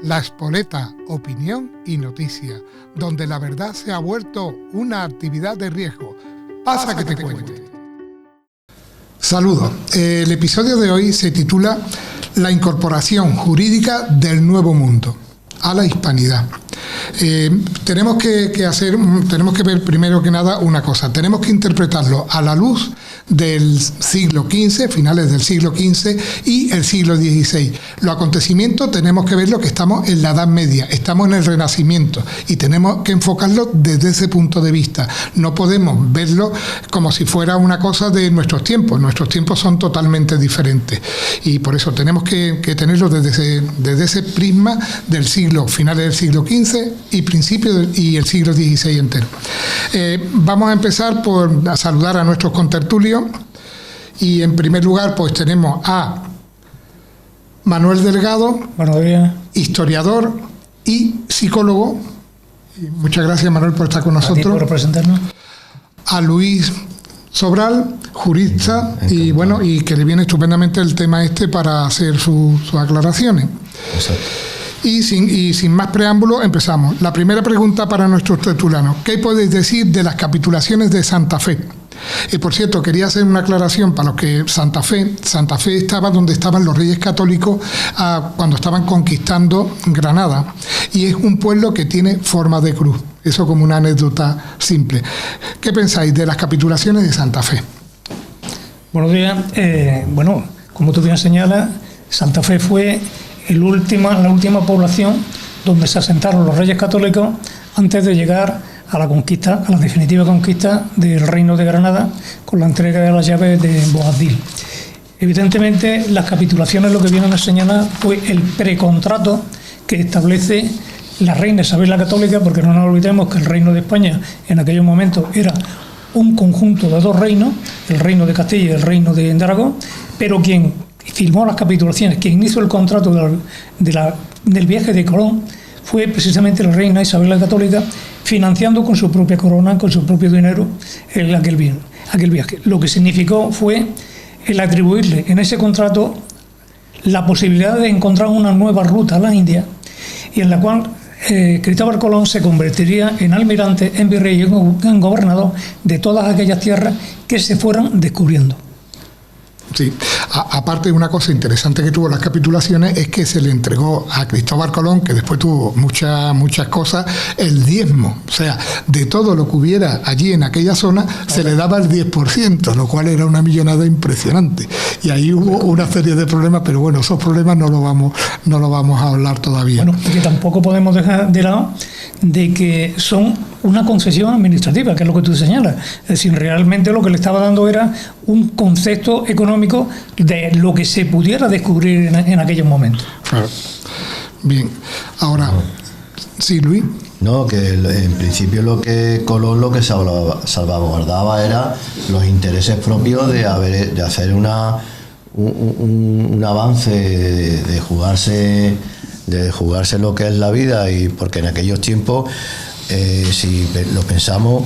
La Espoleta, opinión y noticia, donde la verdad se ha vuelto una actividad de riesgo. Pasa que te cuente. Saludos. El episodio de hoy se titula La incorporación jurídica del nuevo mundo a la hispanidad. Tenemos que ver primero que nada una cosa. Tenemos que interpretarlo a la luz del siglo XV, finales del siglo XV y el siglo XVI. Los acontecimientos tenemos que verlo que estamos en la Edad Media, estamos en el Renacimiento y tenemos que enfocarlo desde ese punto de vista. No podemos verlo como si fuera una cosa de nuestros tiempos. Nuestros tiempos son totalmente diferentes y por eso tenemos que tenerlo desde ese prisma del finales del siglo XV y principios y el siglo XVI entero. Vamos a empezar por saludar a nuestros contertulios y en primer lugar pues tenemos a Manuel Delgado, buenos días, historiador y psicólogo. Muchas gracias, Manuel, por estar con nosotros. Por representarnos. A Luis Sobral, jurista, y que le viene estupendamente el tema para hacer sus aclaraciones. Exacto. Y sin más preámbulo, empezamos. La primera pregunta para nuestros tertulianos: ¿qué podéis decir de las capitulaciones de Santa Fe? Por cierto, quería hacer una aclaración para los que Santa Fe estaba donde estaban los reyes católicos cuando estaban conquistando Granada, y es un pueblo que tiene forma de cruz. Eso como una anécdota simple. ¿Qué pensáis de las capitulaciones de Santa Fe? Buenos días. Como tú bien señalas, Santa Fe fue la última población donde se asentaron los reyes católicos antes de llegar a la definitiva conquista del reino de Granada con la entrega de las llaves de Boabdil. Evidentemente, las capitulaciones lo que vienen a señalar fue el precontrato que establece la reina Isabel la Católica, porque no nos olvidemos que el reino de España en aquellos momentos era un conjunto de dos reinos, el reino de Castilla y el reino de Aragón, pero quien firmó las capitulaciones, quien hizo el contrato del viaje de Colón, fue precisamente la reina Isabel la Católica, financiando con su propia corona, con su propio dinero, aquel viaje. Lo que significó fue el atribuirle en ese contrato la posibilidad de encontrar una nueva ruta a la India, y en la cual Cristóbal Colón se convertiría en almirante, en virrey y en gobernador de todas aquellas tierras que se fueran descubriendo. Sí, aparte, una cosa interesante que tuvo las capitulaciones es que se le entregó a Cristóbal Colón, que después tuvo muchas cosas, el diezmo. O sea, de todo lo que hubiera allí en aquella zona, se le daba el 10%, lo cual era una millonada impresionante. Y ahí hubo una serie de problemas, pero bueno, esos problemas no lo vamos a hablar todavía. Bueno, y que tampoco podemos dejar de lado de que son una concesión administrativa, que es lo que tú señalas. Es decir, realmente lo que le estaba dando era un concepto económico de lo que se pudiera descubrir en aquellos momentos. Claro. Bien, ahora, sí, Luis. No, que en principio Colón lo que salvaguardaba era los intereses propios de hacer un avance, de jugarse lo que es la vida, y porque en aquellos tiempos, si lo pensamos,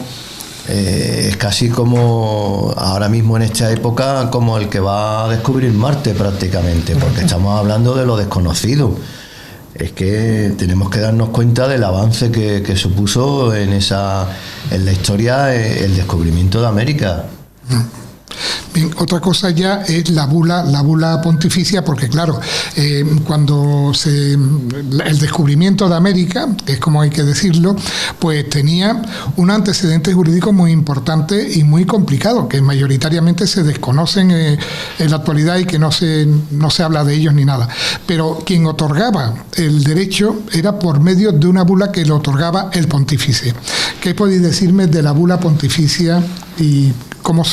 es casi como ahora mismo en esta época, como el que va a descubrir Marte prácticamente, porque estamos hablando de lo desconocido. Es que tenemos que darnos cuenta del avance que supuso en la historia el descubrimiento de América. Bien, otra cosa ya es la bula pontificia, porque claro, cuando el descubrimiento de América, que es como hay que decirlo, pues tenía un antecedente jurídico muy importante y muy complicado, que mayoritariamente se desconocen en la actualidad y que no se habla de ellos ni nada. Pero quien otorgaba el derecho era por medio de una bula que lo otorgaba el pontífice. ¿Qué podéis decirme de la bula pontificia y cómo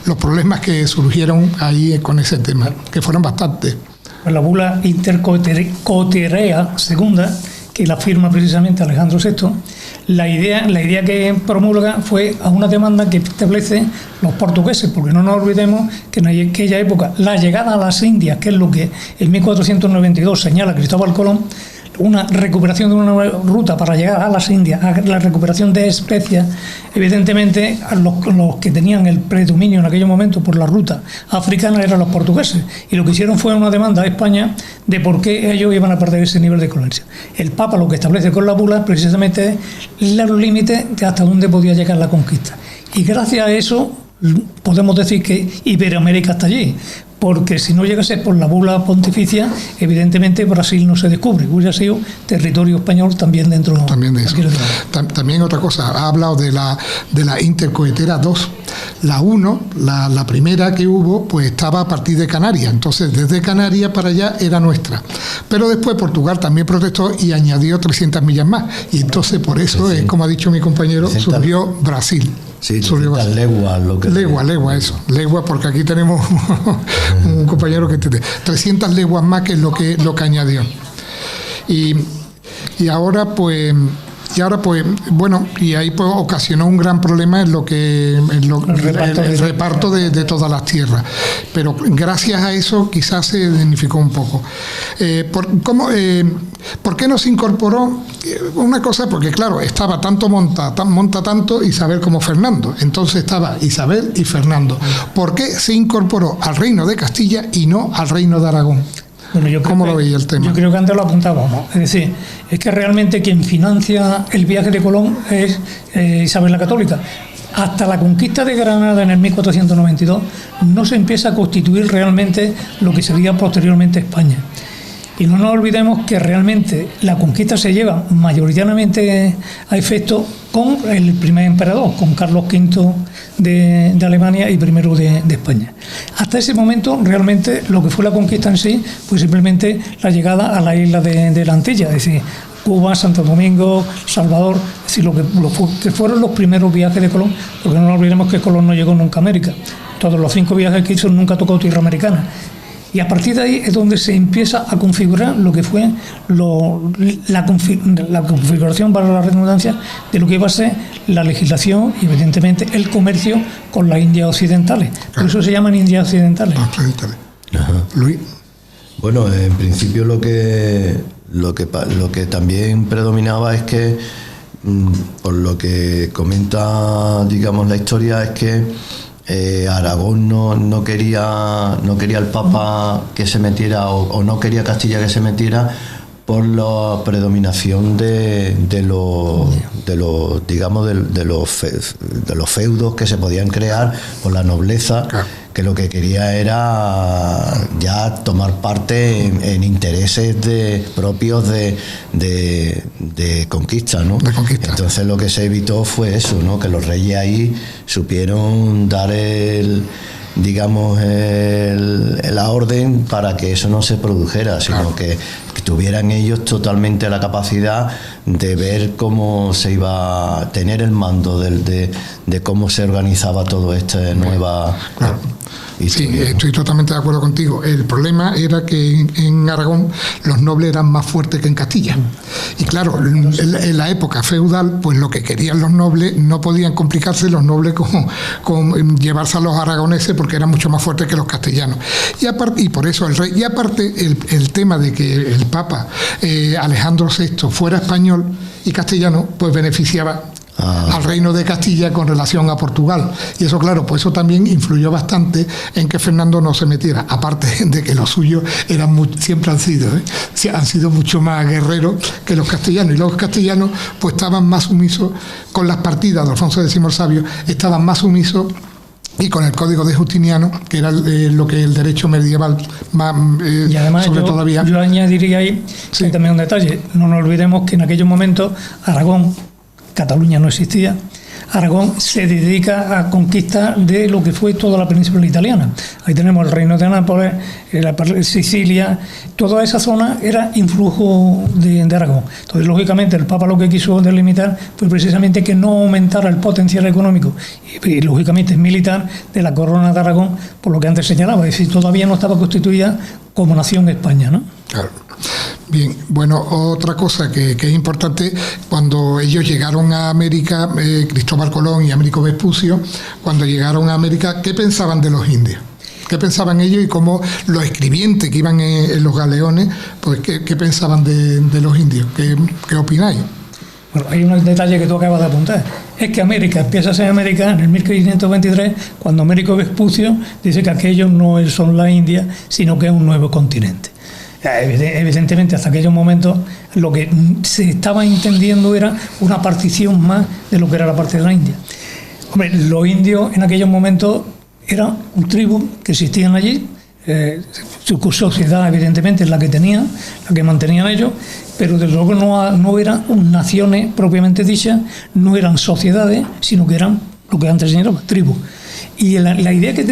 los problemas que surgieron ahí con ese tema, que fueron bastantes? La bula intercoterea segunda, que la firma precisamente Alejandro VI, la idea que promulga fue a una demanda que establece los portugueses, porque no nos olvidemos que en aquella época la llegada a las Indias, que es lo que en 1492 señala Cristóbal Colón, una recuperación de una ruta para llegar a las Indias, a la recuperación de especias, evidentemente los que tenían el predominio en aquellos momentos por la ruta africana eran los portugueses, y lo que hicieron fue una demanda a España de por qué ellos iban a perder ese nivel de comercio. El Papa lo que establece con la bula precisamente es los límites de hasta dónde podía llegar la conquista, y gracias a eso podemos decir que Iberoamérica está allí, porque si no llegase por la bula pontificia, evidentemente Brasil no se descubre, hubiera sido territorio español también dentro también de eso. También otra cosa, ha hablado de la intercohetera 2. La 1, la primera que hubo, pues estaba a partir de Canarias, entonces desde Canarias para allá era nuestra. Pero después Portugal también protestó y añadió 300 millas más, y entonces por eso, es como ha dicho mi compañero, surgió Brasil. Sí, 300 leguas. Legua, porque aquí tenemos un compañero que tiene 300 leguas más, que es lo que añadió. Y ahora pues bueno, y ahí pues ocasionó un gran problema el reparto de todas las tierras, pero gracias a eso quizás se dignificó un poco. ¿Por qué no se incorporó? Una cosa, porque claro, estaba tanto monta tanto Isabel como Fernando, entonces estaba Isabel y Fernando. ¿Por qué se incorporó al reino de Castilla y no al reino de Aragón? Bueno, ¿cómo lo veía el tema? Yo creo que antes lo apuntábamos. Es decir, es que realmente quien financia el viaje de Colón es Isabel la Católica. Hasta la conquista de Granada en el 1492 no se empieza a constituir realmente lo que sería posteriormente España. Y no nos olvidemos que realmente la conquista se lleva mayoritariamente a efecto con el primer emperador, con Carlos V de Alemania y primero de España. Hasta ese momento, realmente, lo que fue la conquista en sí, pues simplemente la llegada a la isla de la Antilla, es decir, Cuba, Santo Domingo, Salvador, es decir, que fueron los primeros viajes de Colón, porque no nos olvidemos que Colón no llegó nunca a América. Todos los 5 viajes que hizo nunca tocó tierra americana. Y a partir de ahí es donde se empieza a configurar lo que fue la configuración, para la redundancia, de lo que iba a ser la legislación y evidentemente el comercio con las Indias occidentales. Por eso se llaman Indias occidentales. Ajá. Luis. Bueno, en principio lo que también predominaba es que, por lo que comenta, digamos, la historia, es que Aragón no quería el Papa que se metiera, o no quería Castilla que se metiera, por la predominación de los feudos que se podían crear por la nobleza, que lo que quería era ya tomar parte en intereses propios de conquista, ¿no? De conquista. Entonces lo que se evitó fue eso, ¿no? Que los reyes ahí supieron dar la orden para que eso no se produjera, sino que tuvieran ellos totalmente la capacidad de ver cómo se iba a tener el mando de cómo se organizaba todo esta nueva... Sí, estoy totalmente de acuerdo contigo. El problema era que en Aragón los nobles eran más fuertes que en Castilla. Y claro, en la época feudal, pues lo que querían los nobles, no podían complicarse los nobles con llevarse a los aragoneses, porque eran mucho más fuertes que los castellanos. Y por eso el rey, y aparte el tema de que el Papa Alejandro VI fuera español y castellano, pues beneficiaba al reino de Castilla con relación a Portugal, y eso, claro, pues eso también influyó bastante en que Fernando no se metiera, aparte de que los suyos siempre han sido mucho más guerreros que los castellanos, y los castellanos pues estaban más sumisos con las partidas de Alfonso X el Sabio, estaban más sumisos, y con el Código de Justiniano, que era lo que el derecho medieval más, y además sobre todavía. Yo añadiría ahí también un detalle. No nos olvidemos que en aquellos momentos Aragón, Cataluña no existía, Aragón se dedica a conquista de lo que fue toda la península italiana. Ahí tenemos el reino de Nápoles, Sicilia, toda esa zona era influjo de Aragón. Entonces, lógicamente, el Papa lo que quiso delimitar fue precisamente que no aumentara el potencial económico y lógicamente militar de la corona de Aragón, por lo que antes señalaba, es decir, todavía no estaba constituida como nación España, ¿no? Claro. Bien, bueno, otra cosa que es importante, cuando ellos llegaron a América, Cristóbal Colón y Américo Vespucio, cuando llegaron a América, ¿qué pensaban de los indios? qué pensaban ellos y cómo los escribientes que iban en los galeones, pues qué pensaban de los indios. ¿Qué opináis? Bueno, hay un detalle que tú acabas de apuntar. Es que América empieza a ser América en el 1523, cuando Américo Vespucio dice que aquellos no son la India, sino que es un nuevo continente. Evidentemente, hasta aquellos momentos, lo que se estaba entendiendo era una partición más de lo que era la parte de la India. Hombre, los indios en aquellos momentos eran un tribu que existían allí, su sociedad evidentemente es la que tenían, la que mantenían ellos, pero desde luego no eran naciones propiamente dichas, no eran sociedades, sino que eran lo que antes se llamaba tribus. Y la idea que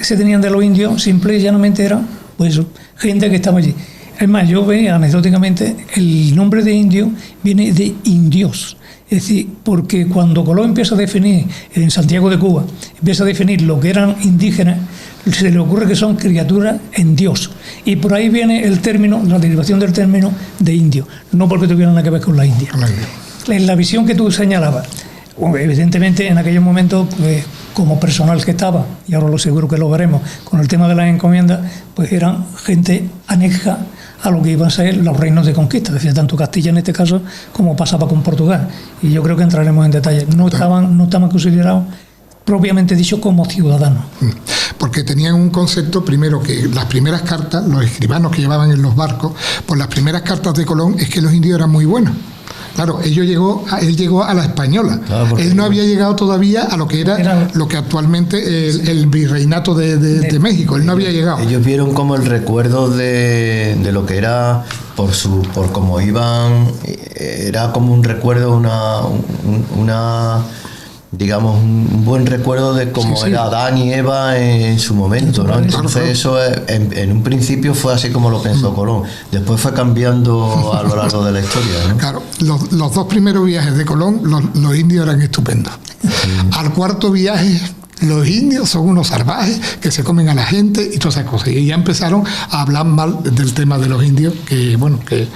se tenían de los indios simple y llanamente era, pues eso, gente que estaba allí. Es más, yo veo anecdóticamente, el nombre de indio viene de indios. Es decir, porque cuando Colón empieza a definir, en Santiago de Cuba, empieza a definir lo que eran indígenas, se le ocurre que son criaturas en Dios. Y por ahí viene el término, la derivación del término de indio, no porque tuvieran nada que ver con la India. En la visión que tú señalabas, evidentemente en aquellos momentos, pues, como personal que estaba, y ahora lo seguro que lo veremos, con el tema de las encomiendas, pues eran gente aneja a lo que iban a ser los reinos de conquista, es decir, tanto Castilla en este caso como pasaba con Portugal. Y yo creo que entraremos en detalle. No estaban considerados propiamente dicho como ciudadanos. Porque tenían un concepto, primero, que las primeras cartas, los escribanos que llevaban en los barcos, pues las primeras cartas de Colón es que los indios eran muy buenos. Claro, él llegó a la española. Claro, él no había llegado todavía a lo que era lo que actualmente el virreinato de México. Él no había llegado. Ellos vieron como el recuerdo de lo que era por cómo iban, era como un recuerdo, una digamos, un buen recuerdo de cómo era Adán y Eva en su momento, ¿no? Entonces eso en un principio fue así como lo pensó Colón, después fue cambiando a lo largo de la historia, ¿no? Claro, los dos primeros viajes de Colón, los indios eran estupendos. Al cuarto viaje, los indios son unos salvajes que se comen a la gente y todas esas cosas. Y ya empezaron a hablar mal del tema de los indios, que bueno, que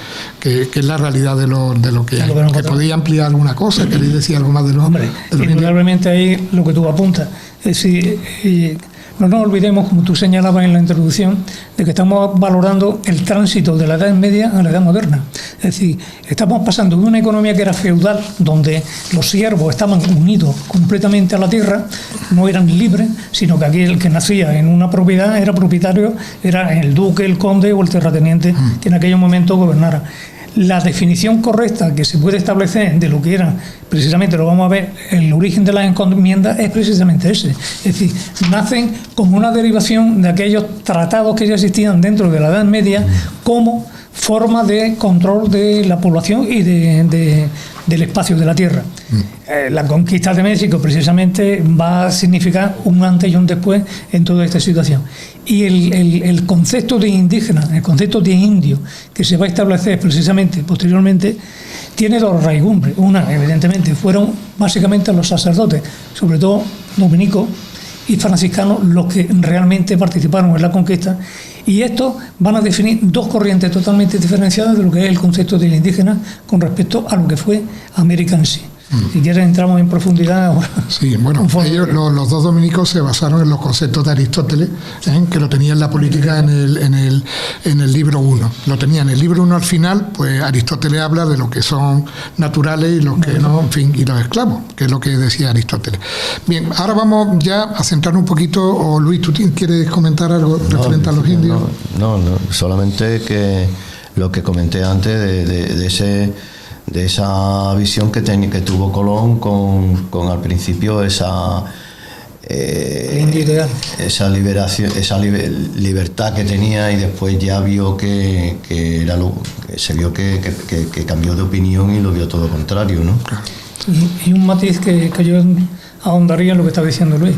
es la realidad de lo que hay. Que podía ampliar alguna cosa, queréis decir algo más de los hombres. Indudablemente ahí lo que tú apuntas. Es decir, no nos olvidemos, como tú señalabas en la introducción, de que estamos valorando el tránsito de la Edad Media a la Edad Moderna. Es decir, estamos pasando de una economía que era feudal, donde los siervos estaban unidos completamente a la tierra, no eran libres, sino que aquel que nacía en una propiedad era propietario, era el duque, el conde o el terrateniente que en aquellos momentos gobernara. La definición correcta que se puede establecer de lo que era, precisamente lo vamos a ver, el origen de las encomiendas es precisamente ese. Es decir, nacen como una derivación de aquellos tratados que ya existían dentro de la Edad Media como forma de control de la población y del espacio de la tierra. La conquista de México precisamente va a significar un antes y un después en toda esta situación. Y el concepto de indígena, el concepto de indio, que se va a establecer precisamente posteriormente, tiene dos raigumbres. Una, evidentemente, fueron básicamente los sacerdotes, sobre todo dominicos y franciscanos, los que realmente participaron en la conquista. Y estos van a definir dos corrientes totalmente diferenciadas de lo que es el concepto del indígena con respecto a lo que fue América en sí. Si quieres entramos en profundidad ahora. Sí, bueno, ellos, los dos dominicos se basaron en los conceptos de Aristóteles, que lo tenía en la política en el libro 1. Lo tenía en el libro 1 al final, pues Aristóteles habla de lo que son naturales y los que no, en fin, y los esclavos, que es lo que decía Aristóteles. Bien, ahora vamos ya a centrar un poquito, o Luis, ¿tú quieres comentar algo referente a los indios? No, solamente que lo que comenté antes de esa visión que tuvo Colón con al principio esa liberación, esa libertad que tenía, y después ya vio que era se vio que cambió de opinión y lo vio todo contrario, ¿no? Y un matiz que yo ahondaría en lo que está diciendo Luis,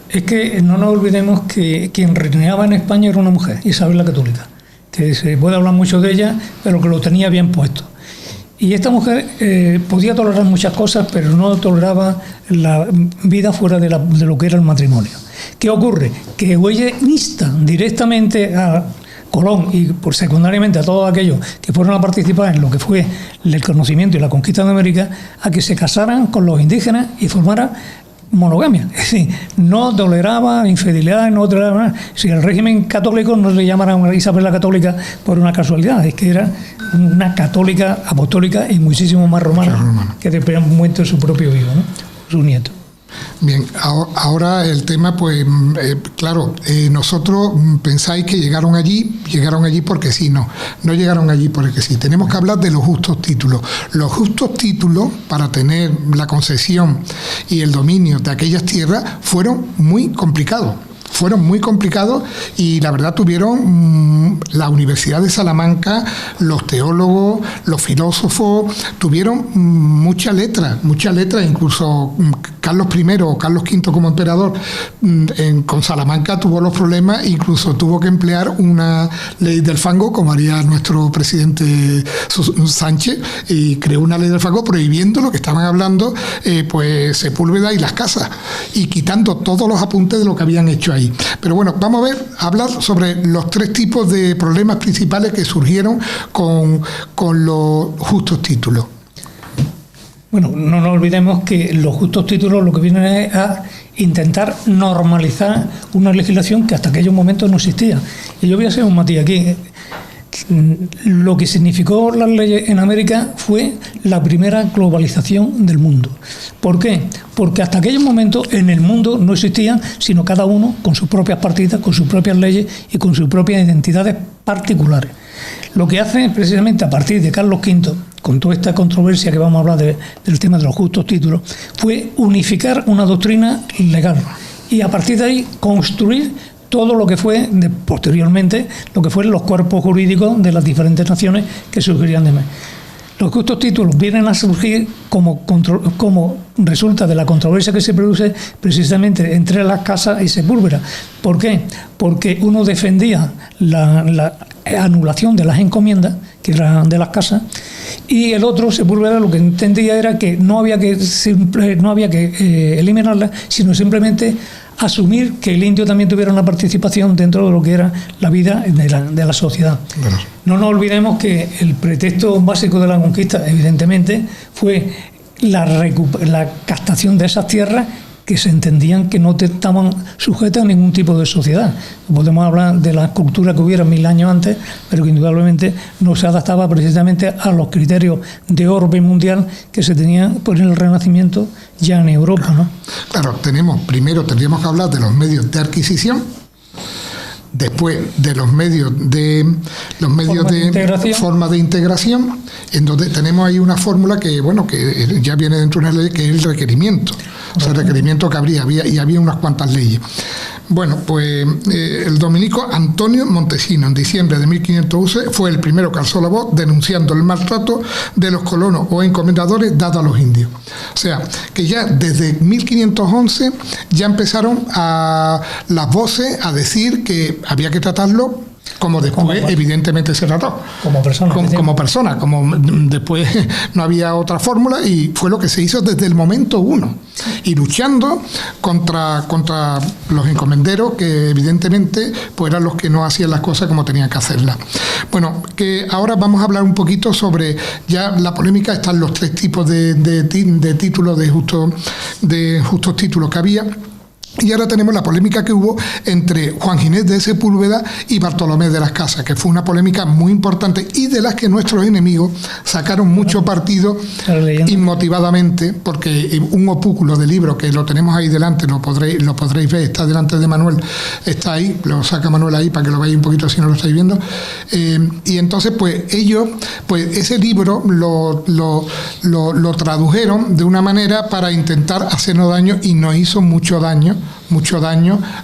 es que no nos olvidemos que quien reinaba en España era una mujer, Isabel la Católica, que se puede hablar mucho de ella, pero que lo tenía bien puesto. Y esta mujer podía tolerar muchas cosas, pero no toleraba la vida fuera de lo que era el matrimonio. ¿Qué ocurre? Que ella insta directamente a Colón y por secundariamente a todos aquellos que fueron a participar en lo que fue el conocimiento y la conquista de América, a que se casaran con los indígenas y formaran monogamia, es decir, no toleraba infidelidad, no toleraba nada. Si el régimen católico no le llamaran a Isabel la Católica por una casualidad, es que era una católica apostólica y muchísimo más romana que después muerto su propio hijo, ¿no? Su nieto. Bien, ahora el tema, pues, claro, nosotros pensáis que llegaron allí porque sí, no llegaron allí porque sí. Tenemos que hablar de los justos títulos. Los justos títulos para tener la concesión y el dominio de aquellas tierras fueron muy complicados. Y la verdad tuvieron la Universidad de Salamanca, los teólogos, los filósofos, tuvieron mucha letra, incluso Carlos I o Carlos V como emperador con Salamanca tuvo los problemas, incluso tuvo que emplear una ley del fango, como haría nuestro presidente Sánchez, y creó una ley del fango prohibiendo lo que estaban hablando, pues Sepúlveda y las casas, y quitando todos los apuntes de lo que habían hecho ahí. Pero bueno, vamos a hablar sobre los 3 tipos de problemas principales que surgieron con los justos títulos. Bueno, no nos olvidemos que los justos títulos lo que vienen es a intentar normalizar una legislación que hasta aquellos momentos no existía. Y yo voy a hacer un matiz aquí. Lo que significó las leyes en América fue la primera globalización del mundo. ¿Por qué? Porque hasta aquellos momentos en el mundo no existían sino cada uno con sus propias partidas, con sus propias leyes y con sus propias identidades particulares. Lo que hace precisamente a partir de Carlos V, con toda esta controversia que vamos a hablar del tema de los justos títulos, fue unificar una doctrina legal y a partir de ahí construir todo lo que fue posteriormente, lo que fueron los cuerpos jurídicos de las diferentes naciones que surgirían de más. Los justos títulos vienen a surgir como resulta de la controversia que se produce precisamente entre las casas y Sepúlveda. ¿Por qué? Porque uno defendía la anulación de las encomiendas, que eran de las casas, y el otro, Sepúlveda, lo que entendía era que no había que eliminarlas, sino simplemente asumir que el indio también tuviera una participación dentro de lo que era la vida de la sociedad. Bueno. No nos olvidemos que el pretexto básico de la conquista, evidentemente, fue la captación de esas tierras que se entendían que no estaban sujetas a ningún tipo de sociedad. Podemos hablar de la cultura que hubiera 1000 años antes, pero que indudablemente no se adaptaba precisamente a los criterios de orbe mundial que se tenían por el Renacimiento ya en Europa, ¿no? Claro, primero tendríamos que hablar de los medios de adquisición, después de los medios de forma de integración, en donde tenemos ahí una fórmula que ya viene dentro de una ley, que es el requerimiento. O sea, el requerimiento que había unas cuantas leyes. Bueno, pues el dominico Antonio Montesino, en diciembre de 1511, fue el primero que alzó la voz denunciando el maltrato de los colonos o encomendadores dados a los indios. O sea, que ya desde 1511 ya empezaron las voces a decir que había que tratarlo como después evidentemente se trató. Como persona, como después no había otra fórmula, y fue lo que se hizo desde el momento 1. Y luchando contra los encomenderos, que evidentemente pues eran los que no hacían las cosas como tenían que hacerlas. Bueno, que ahora vamos a hablar un poquito sobre ya la polémica. Están los 3 tipos de títulos de justos títulos que había. Y ahora tenemos la polémica que hubo entre Juan Ginés de Sepúlveda y Bartolomé de las Casas, que fue una polémica muy importante y de las que nuestros enemigos sacaron mucho partido inmotivadamente, porque un opúsculo de libro que lo tenemos ahí delante, lo podréis ver, está delante de Manuel, está ahí, lo saca Manuel ahí para que lo veáis un poquito si no lo estáis viendo. Y entonces pues ellos, pues ese libro lo tradujeron de una manera para intentar hacernos daño, y nos hizo mucho daño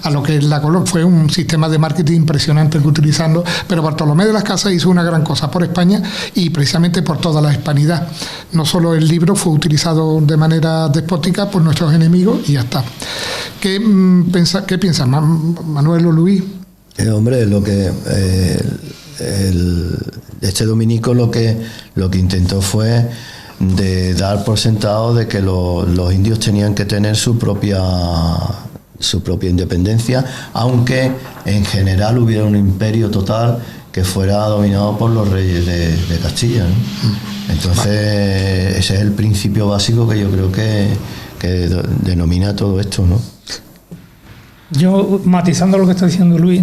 a lo que es la color. Fue un sistema de marketing impresionante que utilizando, pero Bartolomé de las Casas hizo una gran cosa por España y precisamente por toda la hispanidad. No solo el libro fue utilizado de manera despótica por nuestros enemigos y ya está. ¿Qué piensan, Manuel o Luis? Hombre, lo que este dominico lo que intentó fue de dar por sentado de que los indios tenían que tener su propia independencia, aunque en general hubiera un imperio total que fuera dominado por los reyes de Castilla, ¿no? Entonces ese es el principio básico que yo creo que que denomina todo esto, ¿no? Yo, matizando lo que está diciendo Luis,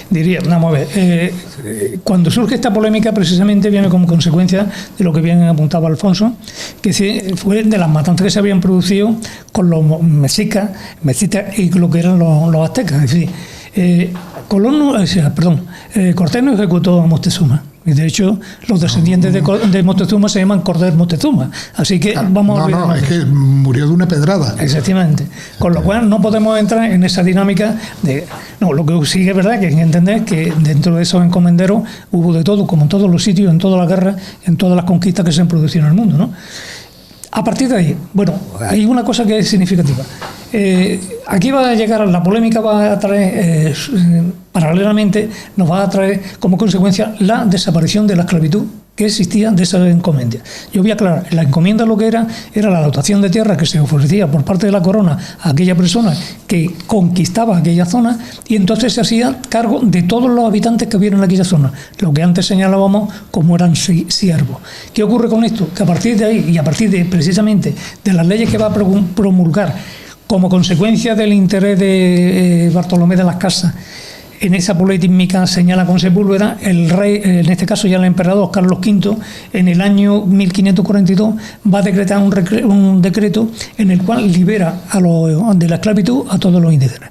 diría, vamos a ver, cuando surge esta polémica precisamente viene como consecuencia de lo que bien apuntaba Alfonso, que fue de las matanzas que se habían producido con los mexicas y lo que eran los aztecas. Es decir, Cortés no ejecutó a Moctezuma. Y de hecho, los descendientes de Moctezuma se llaman Cortés Moctezuma. Así que vamos a olvidarnos. No, es que murió de una pedrada. Exactamente. Con lo cual no podemos entrar en esa dinámica de... No, lo que sí que es verdad que hay que entender que dentro de esos encomenderos hubo de todo, como en todos los sitios, en todas las guerras, en todas las conquistas que se han producido en el mundo, ¿no? A partir de ahí, bueno, hay una cosa que es significativa. Aquí va a llegar, la polémica va a traer, paralelamente, nos va a traer como consecuencia la desaparición de la esclavitud que existía de esa encomienda. Yo voy a aclarar, la encomienda lo que era la dotación de tierra que se ofrecía por parte de la corona a aquella persona que conquistaba aquella zona y entonces se hacía cargo de todos los habitantes que hubieran en aquella zona, lo que antes señalábamos como eran siervos. ¿Qué ocurre con esto? Que a partir de ahí y a partir de precisamente de las leyes que va a promulgar como consecuencia del interés de Bartolomé de las Casas, en esa polémica señala con Sepúlveda, el rey, en este caso ya el emperador Carlos V, en el año 1542 va a decretar un decreto en el cual libera de la esclavitud a todos los indígenas.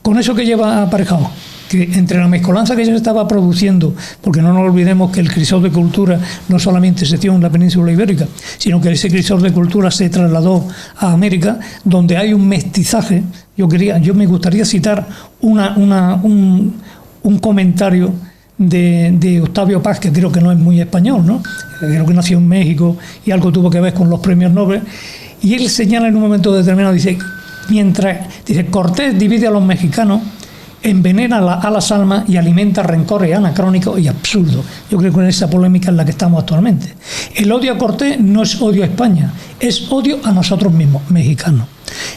Con eso que lleva aparejado, que entre la mezcolanza que ya se estaba produciendo, porque no nos olvidemos que el crisol de cultura no solamente se dio en la península ibérica, sino que ese crisol de cultura se trasladó a América, donde hay un mestizaje. Yo me gustaría citar un comentario de Octavio Paz, que creo que no es muy español, ¿no? Creo que nació en México y algo tuvo que ver con los premios Nobel, y él señala en un momento determinado, dice Cortés divide a los mexicanos, envenena a las almas y alimenta rencores anacrónicos y absurdos. Yo creo que en esa polémica en la que estamos actualmente. El odio a Cortés no es odio a España, es odio a nosotros mismos, mexicanos.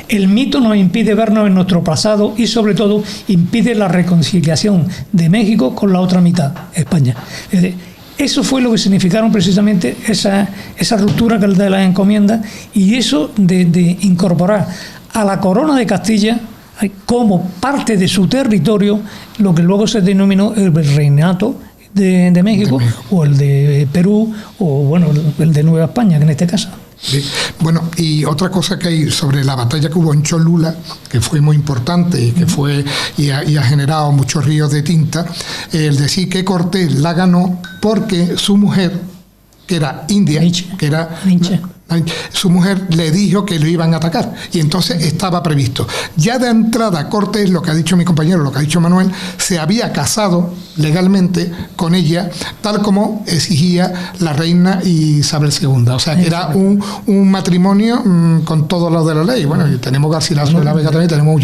El mito nos impide vernos en nuestro pasado y sobre todo impide la reconciliación de México con la otra mitad, España. Eso fue lo que significaron precisamente esa ruptura de las encomiendas y eso de incorporar a la corona de Castilla como parte de su territorio lo que luego se denominó el Virreinato de México o el de Perú o bueno el de Nueva España, que en este caso. Sí. Bueno, y otra cosa que hay sobre la batalla que hubo en Cholula, que fue muy importante y que fue y ha generado muchos ríos de tinta, el decir que Cortés la ganó porque su mujer, que era india, su mujer le dijo que lo iban a atacar y entonces estaba previsto. Ya de entrada Cortés, lo que ha dicho mi compañero, lo que ha dicho Manuel, se había casado legalmente con ella, tal como exigía la reina Isabel II. O sea, que era un matrimonio con todo lo de la ley. Bueno, y tenemos Garcilaso de la Vega también, tenemos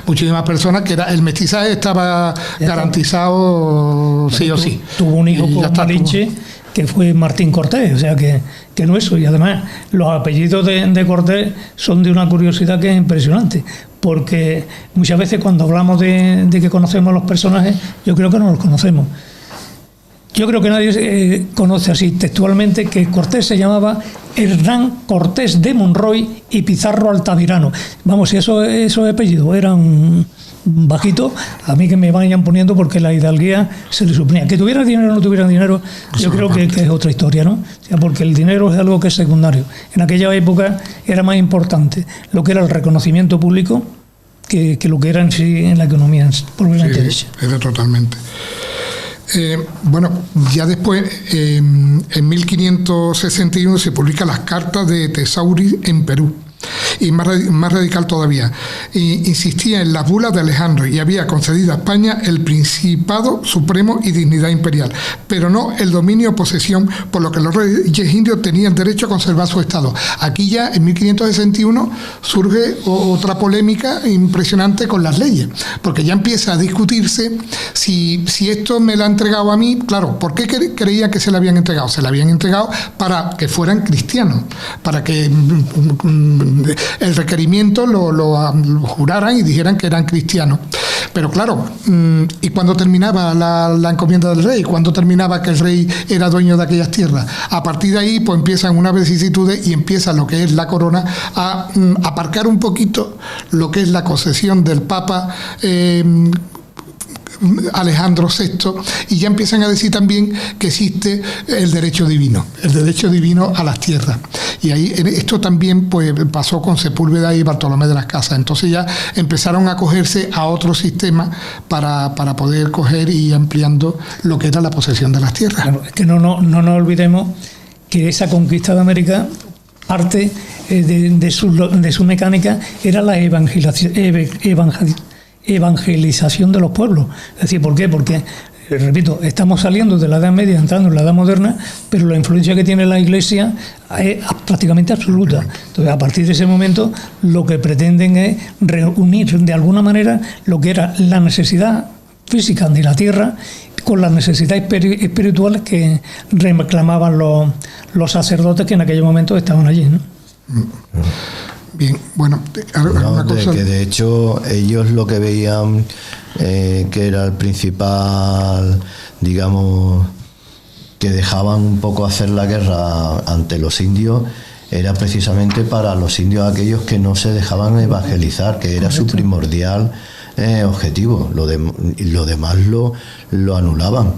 muchísimas personas que el mestizaje estaba garantizado sí o sí. Tuvo un hijo con Malinche, que fue Martín Cortés, o sea que no eso. Y además los apellidos de Cortés son de una curiosidad que es impresionante, porque muchas veces cuando hablamos de que conocemos a los personajes, yo creo que no los conocemos. Yo creo que nadie conoce así textualmente que Cortés se llamaba Hernán Cortés de Monroy y Pizarro Altamirano. Vamos, si esos apellidos eran bajito, a mí que me vayan poniendo porque la hidalguía se le suponía. Que tuviera dinero o no tuviera dinero, yo creo que es otra historia, ¿no? O sea, porque el dinero es algo que es secundario. En aquella época era más importante lo que era el reconocimiento público que lo que era en sí en la economía propiamente dicha. Era totalmente. Bueno, ya después, en 1561 se publican las cartas de Tesauri en Perú. Y más radical todavía, insistía en las bulas de Alejandro y había concedido a España el principado supremo y dignidad imperial, pero no el dominio o posesión, por lo que los reyes indios tenían derecho a conservar su estado. Aquí ya en 1561 surge otra polémica impresionante con las leyes, porque ya empieza a discutirse si esto me lo ha entregado a mí. Claro, ¿por qué creían que se le habían entregado? Se le habían entregado para que fueran cristianos, para que el requerimiento lo juraran y dijeran que eran cristianos. Pero claro, ¿y cuándo terminaba la encomienda del rey? ¿Cuándo terminaba que el rey era dueño de aquellas tierras? A partir de ahí pues empiezan unas vicisitudes y empieza lo que es la corona a aparcar un poquito lo que es la concesión del Papa Alejandro VI, y ya empiezan a decir también que existe el derecho divino a las tierras. Y ahí esto también pues pasó con Sepúlveda y Bartolomé de las Casas. Entonces ya empezaron a acogerse a otro sistema para poder coger y ir ampliando lo que era la posesión de las tierras. Claro, es que no nos olvidemos que esa conquista de América, parte de su mecánica era la evangelización de los pueblos. Es decir, ¿por qué? Porque, repito, estamos saliendo de la Edad Media, entrando en la Edad Moderna, pero la influencia que tiene la Iglesia es prácticamente absoluta. Entonces, a partir de ese momento, lo que pretenden es reunir de alguna manera lo que era la necesidad física de la tierra con las necesidades espirituales que reclamaban los sacerdotes que en aquel momento estaban allí, ¿no? Bien, bueno, no, que de hecho ellos lo que veían que era el principal, digamos, que dejaban un poco hacer la guerra ante los indios, era precisamente para los indios aquellos que no se dejaban evangelizar, que era su primordial objetivo. Lo demás lo anulaban.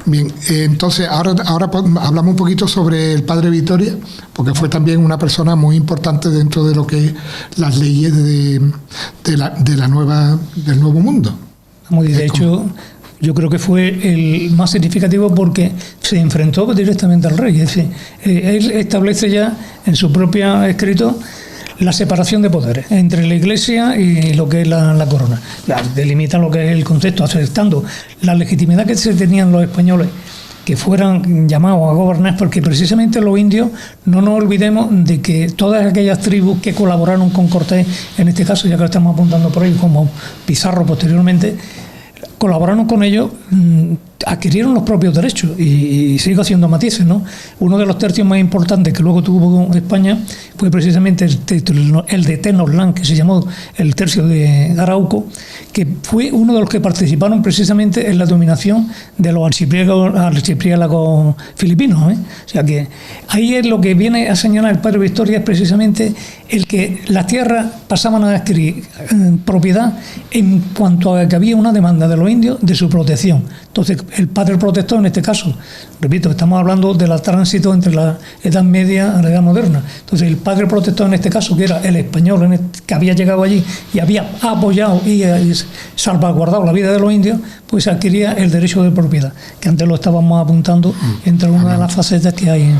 Bien, entonces ahora hablamos un poquito sobre el padre Vittoria, porque fue también una persona muy importante dentro de lo que es las leyes del nuevo mundo. De hecho, yo creo que fue el más significativo porque se enfrentó directamente al rey. Es decir, él establece ya en su propio escrito la separación de poderes entre la Iglesia y lo que es la corona. Delimita lo que es el concepto, aceptando la legitimidad que se tenían los españoles que fueran llamados a gobernar, porque precisamente los indios, no nos olvidemos de que todas aquellas tribus que colaboraron con Cortés, en este caso, ya que lo estamos apuntando por ahí, como Pizarro posteriormente, colaboraron con ellos, adquirieron los propios derechos y sigo haciendo matices, ¿no? Uno de los tercios más importantes que luego tuvo España fue precisamente el de Tenochtitlán, que se llamó el tercio de Arauco, que fue uno de los que participaron precisamente en la dominación de los archipiélagos filipinos, ¿eh? O sea que ahí es lo que viene a señalar el padre Vittoria, es precisamente el que las tierras pasaban a adquirir propiedad en cuanto a que había una demanda de los indios de su protección. Entonces, el padre protector, en este caso, repito, estamos hablando del tránsito entre la Edad Media a la Edad Moderna. Entonces, el padre protector, en este caso, que era el español que había llegado allí y había apoyado y salvaguardado la vida de los indios, pues adquiría el derecho de propiedad, que antes lo estábamos apuntando entre una de las facetas que hay.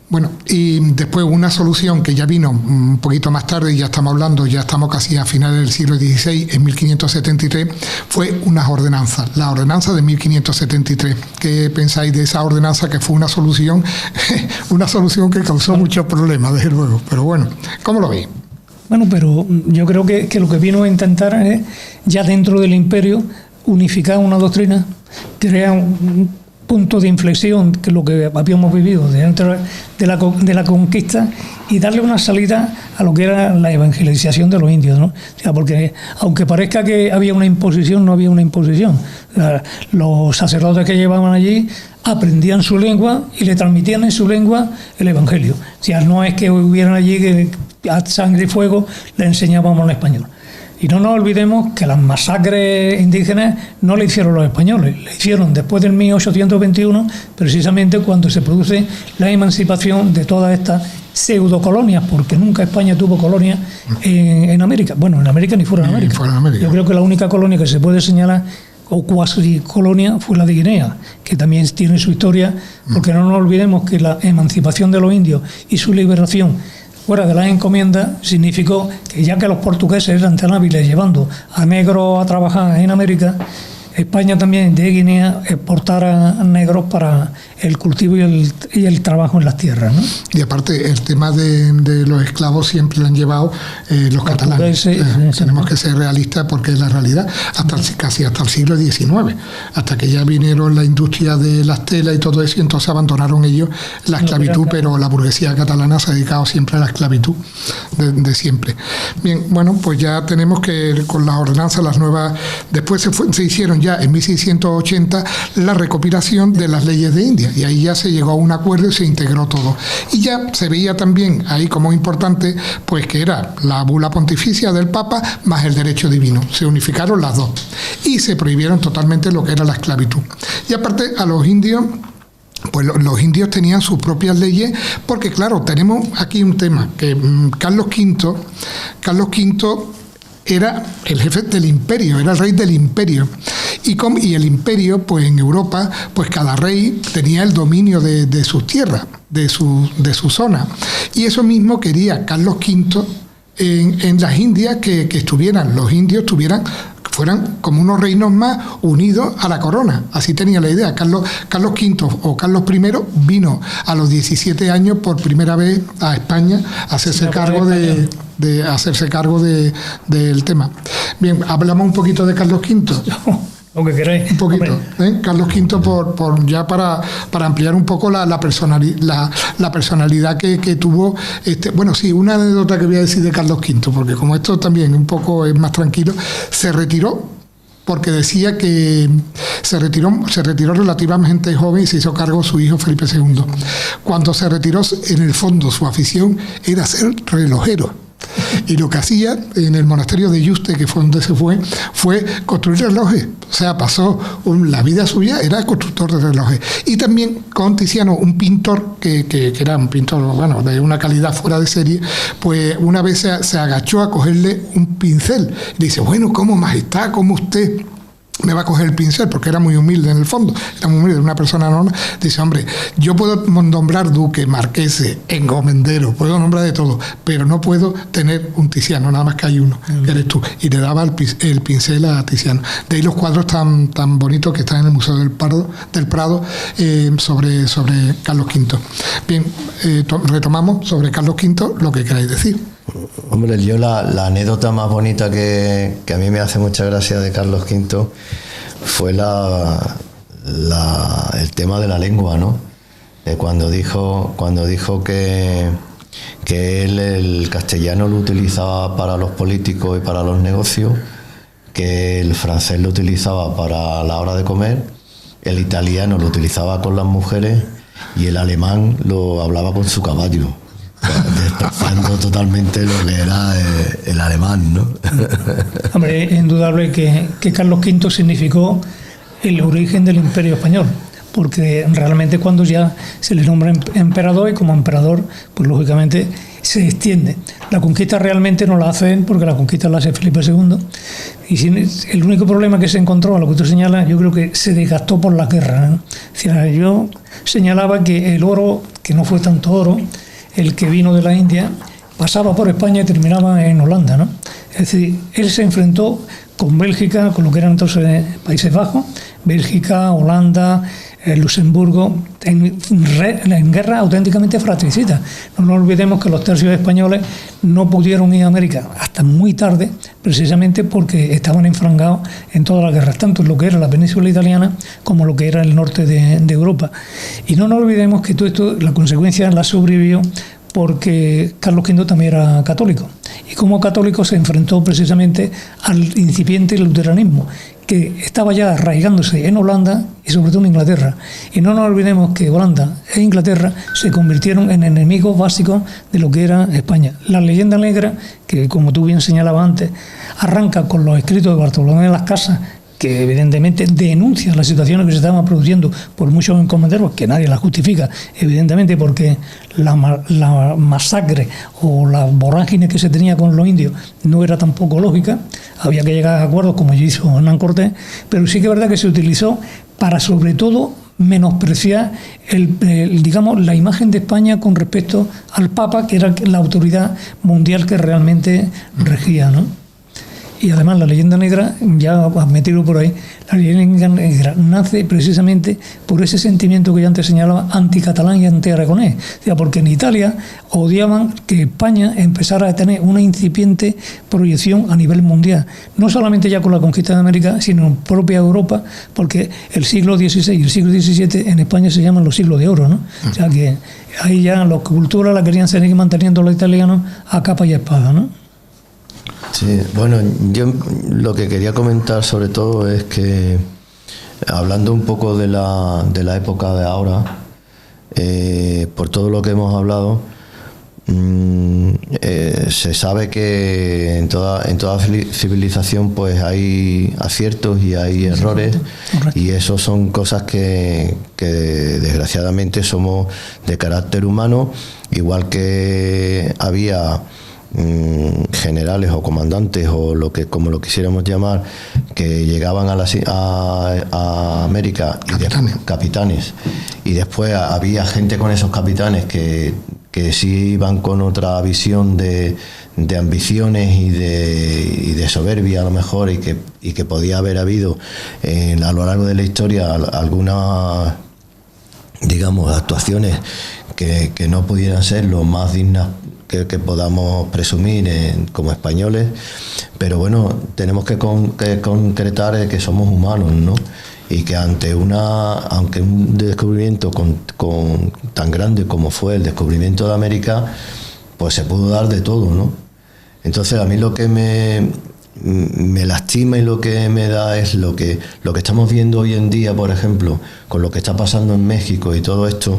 Bueno, y después una solución que ya vino un poquito más tarde, ya estamos casi a finales del siglo XVI, en 1573, fue unas ordenanzas, la ordenanza de 1573. ¿Qué pensáis de esa ordenanza, que fue una solución que causó muchos problemas, desde luego? Pero bueno, ¿cómo lo veis? Bueno, pero yo creo que lo que vino a intentar es, ya dentro del imperio, unificar una doctrina, crear un punto de inflexión, que es lo que habíamos vivido dentro de la conquista, y darle una salida a lo que era la evangelización de los indios, ¿no? O sea, porque aunque parezca que había una imposición, no había una imposición. O sea, los sacerdotes que llevaban allí aprendían su lengua y le transmitían en su lengua el evangelio. O sea, no es que hubieran allí que a sangre y fuego le enseñábamos el español. Y no nos olvidemos que las masacres indígenas no le hicieron los españoles, le hicieron después del 1821, precisamente cuando se produce la emancipación de todas estas pseudocolonias, porque nunca España tuvo colonias en América. Bueno, en América ni fuera de América. Yo creo que la única colonia que se puede señalar, o cuasi colonia, fue la de Guinea, que también tiene su historia, porque no nos olvidemos que la emancipación de los indios y su liberación fuera de las encomiendas significó que, ya que los portugueses eran tan hábiles llevando a negros a trabajar en América, España también de Guinea exportara negros para el cultivo y el trabajo en las tierras, ¿no? Y aparte, el tema de los esclavos siempre lo han llevado los catalanes. Tenemos que ser realistas porque es la realidad, casi hasta el siglo XIX, hasta que ya vinieron la industria de las telas y todo eso, y entonces abandonaron ellos la esclavitud, pero la burguesía catalana se ha dedicado siempre a la esclavitud de siempre. Bien, bueno, pues ya tenemos que con las ordenanzas, las nuevas, después se hicieron ya en 1680 la recopilación de las leyes de India, y ahí ya se llegó a un acuerdo y se integró todo. Y ya se veía también ahí como importante, pues que era la bula pontificia del Papa más el derecho divino. Se unificaron las dos y se prohibieron totalmente lo que era la esclavitud. Y aparte a los indios, pues los indios tenían sus propias leyes, porque claro, tenemos aquí un tema, que Carlos V era el jefe del imperio, era el rey del imperio. Y el imperio, pues en Europa, pues cada rey tenía el dominio de sus tierras, de su zona. Y eso mismo quería Carlos V en las Indias, que los indios fueran como unos reinos más unidos a la corona. Así tenía la idea. Carlos V o Carlos I vino a los 17 años por primera vez a España a hacerse cargo del tema. Bien, hablamos un poquito de Carlos V. Lo que queráis. Un poquito. Carlos V, ya para ampliar un poco la personalidad que tuvo. Bueno, sí, una anécdota que voy a decir de Carlos V, porque como esto también un poco es más tranquilo, se retiró porque decía que se retiró relativamente joven y se hizo cargo su hijo Felipe II. Cuando se retiró, en el fondo, su afición era ser relojero. Y lo que hacía en el monasterio de Yuste, que fue donde se fue construir relojes. O sea, pasó la vida suya, era constructor de relojes. Y también con Tiziano, un pintor que era un pintor, bueno, de una calidad fuera de serie, pues una vez se agachó a cogerle un pincel. Y dice, bueno, ¿cómo majestad? ¿Cómo usted me va a coger el pincel? Porque era muy humilde en el fondo, era muy humilde, una persona normal. Dice, hombre, yo puedo nombrar duque, marquese, encomendero, puedo nombrar de todo, pero no puedo tener un Tiziano, nada más que hay uno, que eres tú. Y le daba el pincel a Tiziano. De ahí los cuadros tan bonitos que están en el Museo del Prado sobre Carlos V. Bien, retomamos sobre Carlos V lo que queráis decir. Hombre, yo la anécdota más bonita que a mí me hace mucha gracia de Carlos V fue el tema de la lengua, ¿no? Cuando dijo que él el castellano lo utilizaba para los políticos y para los negocios, que el francés lo utilizaba para la hora de comer, el italiano lo utilizaba con las mujeres y el alemán lo hablaba con su caballo. Despreciando totalmente lo que era el alemán, ¿no? Hombre, es indudable que Carlos V significó el origen del Imperio Español, porque realmente cuando ya se le nombra emperador, y como emperador, pues lógicamente se extiende. La conquista realmente no la hacen, porque la conquista la hace Felipe II, y el único problema que se encontró, a lo que tú señalas, yo creo que se desgastó por las guerras, ¿no? O sea, yo señalaba que el oro, que no fue tanto oro, el que vino de la India, pasaba por España y terminaba en Holanda, ¿no? Es decir, él se enfrentó con Bélgica, con lo que eran entonces Países Bajos, Bélgica, Holanda, Luxemburgo, en guerra auténticamente fratricida. No nos olvidemos que los tercios españoles no pudieron ir a América hasta muy tarde, precisamente porque estaban enfrangados en todas las guerras, tanto en lo que era la península italiana como lo que era el norte de Europa. Y no nos olvidemos que todo esto, la consecuencia la sobrevivió porque Carlos V también era católico. Y como católico se enfrentó precisamente al incipiente luteranismo, que estaba ya arraigándose en Holanda y sobre todo en Inglaterra. Y no nos olvidemos que Holanda e Inglaterra se convirtieron en enemigos básicos de lo que era España. La leyenda negra, que como tú bien señalabas antes, arranca con los escritos de Bartolomé de las Casas, que evidentemente denuncia las situaciones que se estaban produciendo por muchos encomenderos, que nadie las justifica, evidentemente, porque la masacre o la vorágine que se tenía con los indios no era tampoco lógica, había que llegar a acuerdos como hizo Hernán Cortés, pero sí que es verdad que se utilizó para, sobre todo, menospreciar digamos, la imagen de España con respecto al Papa, que era la autoridad mundial que realmente regía, ¿no? Y además la leyenda negra, ya has metido por ahí, la leyenda negra nace precisamente por ese sentimiento que yo antes señalaba, anticatalán y anti-aragonés. O sea, porque en Italia odiaban que España empezara a tener una incipiente proyección a nivel mundial. No solamente ya con la conquista de América, sino en propia Europa, porque el siglo XVI y el siglo XVII en España se llaman los siglos de oro, ¿no? O sea que ahí ya los culturas la querían seguir manteniendo los italianos a capa y espada, ¿no? Sí, bueno, yo lo que quería comentar sobre todo es que, hablando un poco de la época de ahora, por todo lo que hemos hablado, se sabe que en toda civilización pues hay aciertos y hay errores. Correcto. Y eso son cosas que desgraciadamente somos de carácter humano, igual que había generales o comandantes o como lo quisiéramos llamar, que llegaban a América y capitanes, y después había gente con esos capitanes que sí iban con otra visión de ambiciones y de soberbia a lo mejor, y que podía haber habido a lo largo de la historia algunas, digamos, actuaciones que no pudieran ser lo más dignas que podamos presumir como españoles, pero bueno, tenemos que concretar que somos humanos, ¿no? Y que aunque un descubrimiento tan grande como fue el descubrimiento de América, pues se pudo dar de todo, ¿no? Entonces a mí lo que me lastima y lo que me da es lo que estamos viendo hoy en día, por ejemplo, con lo que está pasando en México y todo esto,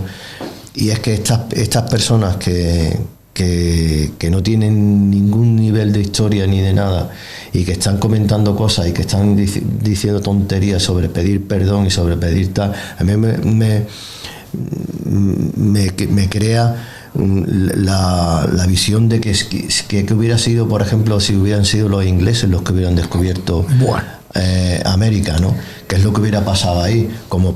y es que estas personas que no tienen ningún nivel de historia ni de nada, y que están comentando cosas y que están diciendo tonterías sobre pedir perdón y sobre pedir tal, a mí me crea la visión de que hubiera sido, por ejemplo, si hubieran sido los ingleses los que hubieran descubierto América, ¿no? ¿Qué es lo que hubiera pasado ahí? Como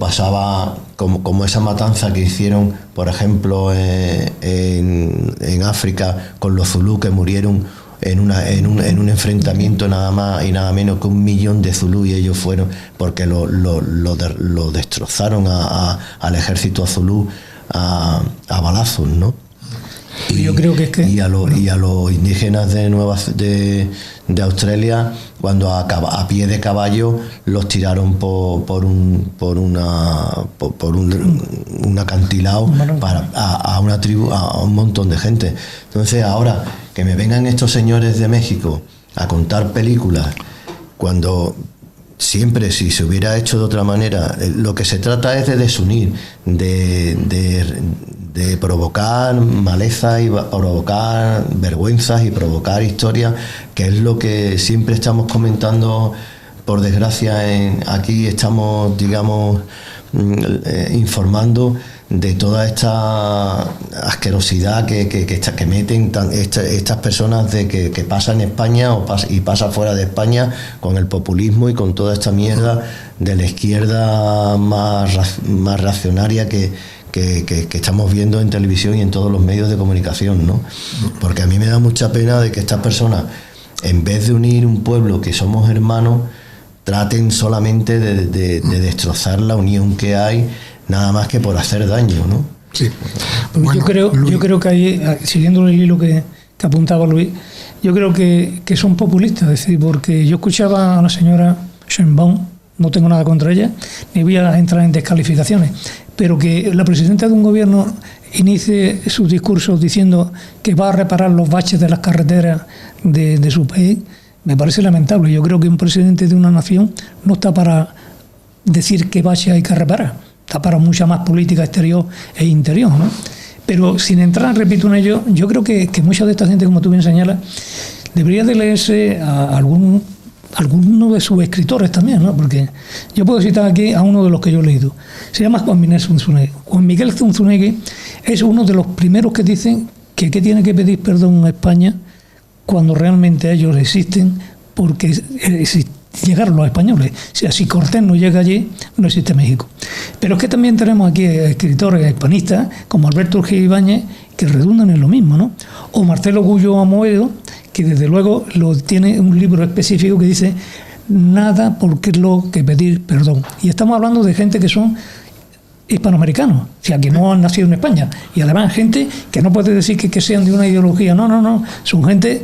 esa matanza que hicieron, por ejemplo, en África con los zulú, que murieron en un enfrentamiento nada más y nada menos que 1 millón de zulú, y ellos fueron porque lo destrozaron al ejército zulú a balazos, ¿no? Yo creo que es que y a los indígenas de Australia, cuando a pie de caballo los tiraron por un acantilado a una tribu, a un montón de gente. Entonces ahora que me vengan estos señores de México a contar películas, cuando siempre, si se hubiera hecho de otra manera, lo que se trata es de desunir, de provocar maleza y provocar vergüenzas y provocar historias, que es lo que siempre estamos comentando. Por desgracia, aquí estamos, digamos, informando de toda esta asquerosidad que meten estas personas de que pasa en España y pasa fuera de España, con el populismo y con toda esta mierda de la izquierda más reaccionaria que estamos viendo en televisión y en todos los medios de comunicación, ¿no? Porque a mí me da mucha pena de que estas personas, en vez de unir un pueblo que somos hermanos, traten solamente de destrozar la unión que hay, nada más que por hacer daño, ¿no? Sí. Bueno, yo creo que ahí, siguiendo el hilo que apuntaba Luis, yo creo que son populistas, es decir, porque yo escuchaba a la señora Sheinbaum, no tengo nada contra ella, ni voy a entrar en descalificaciones, pero que la presidenta de un gobierno inicie sus discursos diciendo que va a reparar los baches de las carreteras de su país, me parece lamentable. Yo creo que un presidente de una nación no está para decir qué baches hay que reparar, está para mucha más política exterior e interior, ¿no? Pero sin entrar, repito en ello, yo creo que mucha de esta gente, como tú bien señalas, debería de leerse a alguno de sus escritores también, ¿no? Porque yo puedo citar aquí a uno de los que yo he leído. Se llama Juan Miguel Zunzunegui. Juan Miguel Zunzunegui es uno de los primeros que dicen que tiene que pedir perdón a España cuando realmente ellos existen, porque llegaron los españoles. O sea, si Cortés no llega allí, no existe México. Pero es que también tenemos aquí escritores hispanistas como Alberto Gil Ibáñez, que redundan en lo mismo, ¿no? O Marcelo Gullo Amoedo, que desde luego tiene un libro específico que dice nada porque es lo que pedir perdón. Y estamos hablando de gente que son hispanoamericanos, o sea, que no han nacido en España. Y además gente que no puede decir que sean de una ideología. No. Son gente,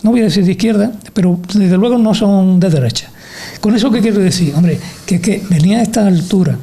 no voy a decir de izquierda, pero desde luego no son de derecha. ¿Con eso qué quiero decir? Hombre, que venía a esta altura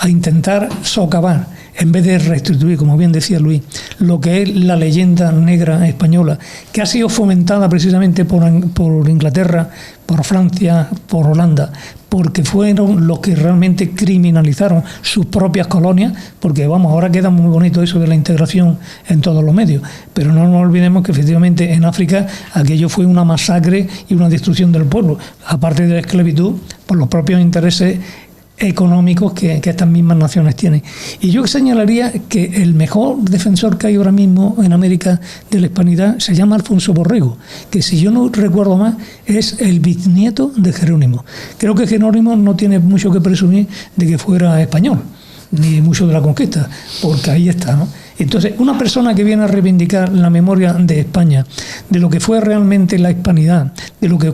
a intentar socavar, en vez de restituir, como bien decía Luis, lo que es la leyenda negra española, que ha sido fomentada precisamente por Inglaterra, por Francia, por Holanda, porque fueron los que realmente criminalizaron sus propias colonias, porque vamos, ahora queda muy bonito eso de la integración en todos los medios, pero no nos olvidemos que efectivamente en África aquello fue una masacre y una destrucción del pueblo, aparte de la esclavitud, por los propios intereses económicos que estas mismas naciones tienen. Y yo señalaría que el mejor defensor que hay ahora mismo en América de la hispanidad se llama Alfonso Borrego, que si yo no recuerdo más es el bisnieto de Jerónimo. Creo que Jerónimo no tiene mucho que presumir de que fuera español, ni mucho de la conquista, porque ahí está, ¿no? Entonces, una persona que viene a reivindicar la memoria de España, de lo que fue realmente la hispanidad, de lo que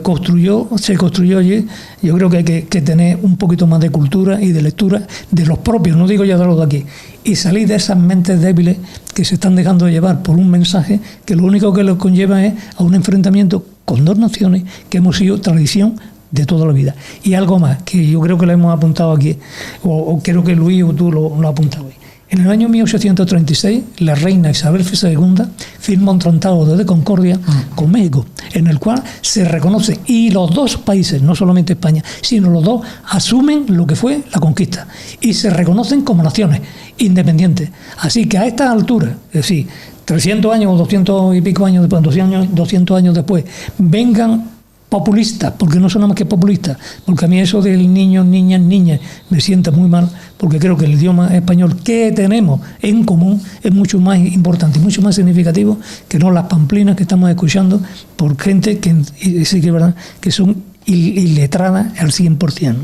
se construyó allí, yo creo que hay que tener un poquito más de cultura y de lectura de los propios, no digo ya de los de aquí, y salir de esas mentes débiles que se están dejando llevar por un mensaje que lo único que los conlleva es a un enfrentamiento con dos naciones que hemos sido tradición de toda la vida. Y algo más, que yo creo que lo hemos apuntado aquí, o creo que Luis o tú lo has apuntado hoy. En el año 1836, la reina Isabel II firma un tratado de concordia con México, en el cual se reconoce, y los dos países, no solamente España, sino los dos, asumen lo que fue la conquista, y se reconocen como naciones independientes. Así que a esta altura, es decir, 300 años o 200 y pico años después, 200 años después, vengan populistas, porque no son nada más que populistas, porque a mí eso del niños, niñas, niñas me sienta muy mal, porque creo que el idioma español que tenemos en común es mucho más importante y mucho más significativo que no las pamplinas que estamos escuchando por gente que sí que es verdad que son iletradas al 100%.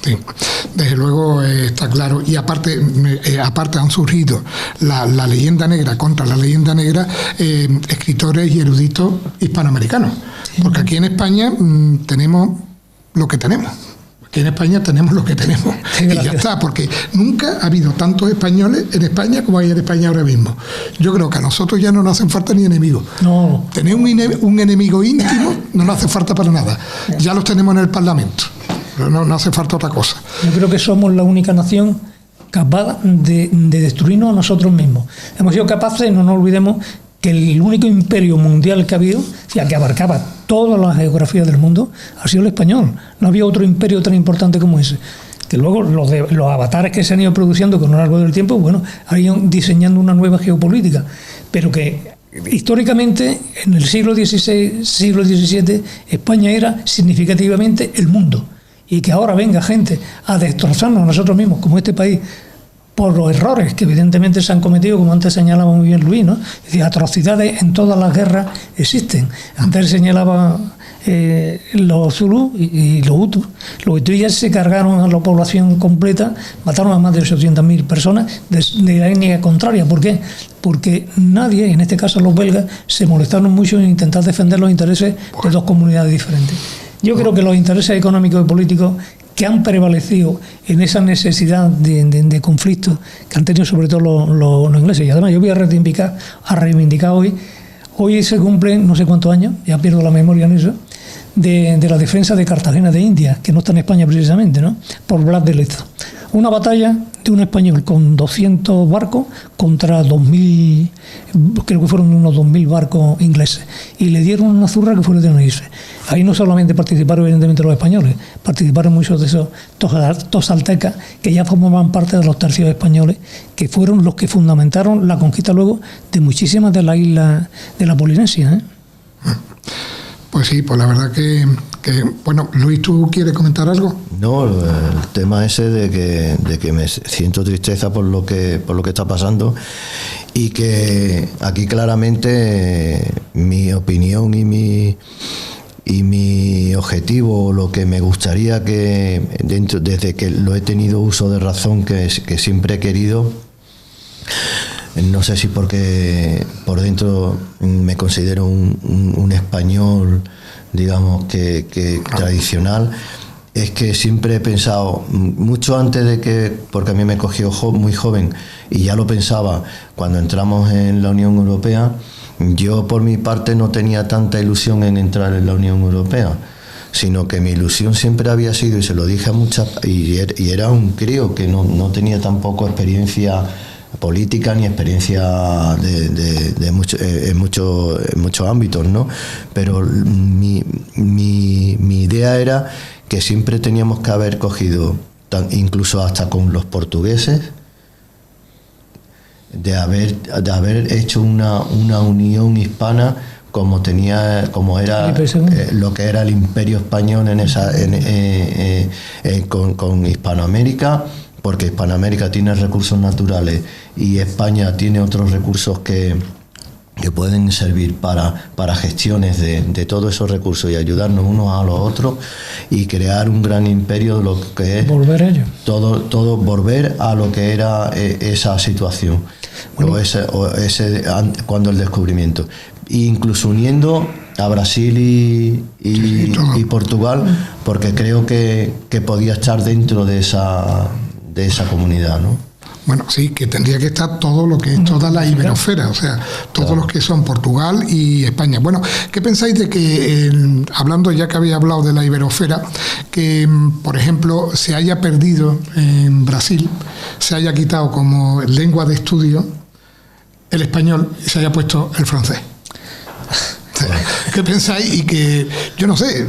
Sí, desde luego está claro. Y aparte han surgido la leyenda negra contra la leyenda negra, escritores y eruditos hispanoamericanos. Porque aquí en España tenemos lo que tenemos. Aquí en España tenemos lo que tenemos. Y ya está, porque nunca ha habido tantos españoles en España como hay en España ahora mismo. Yo creo que a nosotros ya no nos hacen falta ni enemigos. No. Tener un enemigo íntimo no nos hace falta para nada. Ya los tenemos en el Parlamento. No hace falta otra cosa. Yo creo que somos la única nación capaz de destruirnos a nosotros mismos. Hemos sido capaces, no nos olvidemos, que el único imperio mundial que ha habido, o sea, que abarcaba toda la geografía del mundo, ha sido el español. No había otro imperio tan importante como ese. Que luego los avatares que se han ido produciendo con lo largo del tiempo, bueno, han ido diseñando una nueva geopolítica. Pero que históricamente, en el siglo XVI, siglo XVII, España era significativamente el mundo. Y que ahora venga gente a destrozarnos a nosotros mismos, como este país, por los errores que evidentemente se han cometido, como antes señalaba muy bien Luis, ¿no? Es decir, atrocidades en todas las guerras existen. Antes señalaba los zulú y los hutus. Los hutus ya se cargaron a la población completa, mataron a más de 800.000 personas de la etnia contraria. ¿Por qué? Porque nadie, en este caso los belgas, se molestaron mucho en intentar defender los intereses de dos comunidades diferentes. Yo creo que los intereses económicos y políticos que han prevalecido en esa necesidad de conflicto que han tenido sobre todo los ingleses. Y además yo voy a reivindicar hoy se cumplen no sé cuántos años, ya pierdo la memoria en eso, de la defensa de Cartagena de India, que no está en España precisamente, ¿no? Por Blas de Lezo. Una batalla de un español con 200 barcos contra 2.000, creo que fueron unos 2.000 barcos ingleses, y le dieron una zurra que fue de no irse. Ahí no solamente participaron evidentemente los españoles, participaron muchos de esos tosaltecas que ya formaban parte de los tercios españoles, que fueron los que fundamentaron la conquista luego de muchísimas de las islas de la Polinesia, ¿eh? Pues sí, pues la verdad que bueno, Luis, ¿tú quieres comentar algo? No, el tema ese de que me siento tristeza por lo que está pasando, y que aquí claramente mi opinión y mi objetivo, lo que me gustaría que desde que lo he tenido uso de razón, que siempre he querido, no sé si porque por dentro me considero un español, digamos, que tradicional, es que siempre he pensado, mucho antes de que, porque a mí me cogió muy joven, y ya lo pensaba cuando entramos en la Unión Europea, yo por mi parte no tenía tanta ilusión en entrar en la Unión Europea, sino que mi ilusión siempre había sido, y se lo dije a muchas, y era un crío que no tenía tampoco experiencia política ni experiencia en muchos ámbitos, ¿no? Pero mi idea era que siempre teníamos que haber cogido, incluso hasta con los portugueses, de haber hecho una unión hispana como era lo que era el Imperio Español con Hispanoamérica, porque Hispanoamérica tiene recursos naturales y España tiene otros recursos que pueden servir para gestiones de todos esos recursos y ayudarnos unos a los otros y crear un gran imperio de lo que es volver a ello. Todo volver a lo que era esa situación, bueno, cuando el descubrimiento, incluso uniendo a Brasil y Portugal, porque creo que podía estar dentro de esa comunidad, ¿no? Bueno, sí, que tendría que estar todo lo que es toda la iberosfera, o sea, todos los que son Portugal y España. Bueno, ¿qué pensáis de que, hablando ya que había hablado de la iberosfera, que, por ejemplo, se haya perdido en Brasil, se haya quitado como lengua de estudio el español y se haya puesto el francés? ¿Qué pensáis? Y que, yo no sé,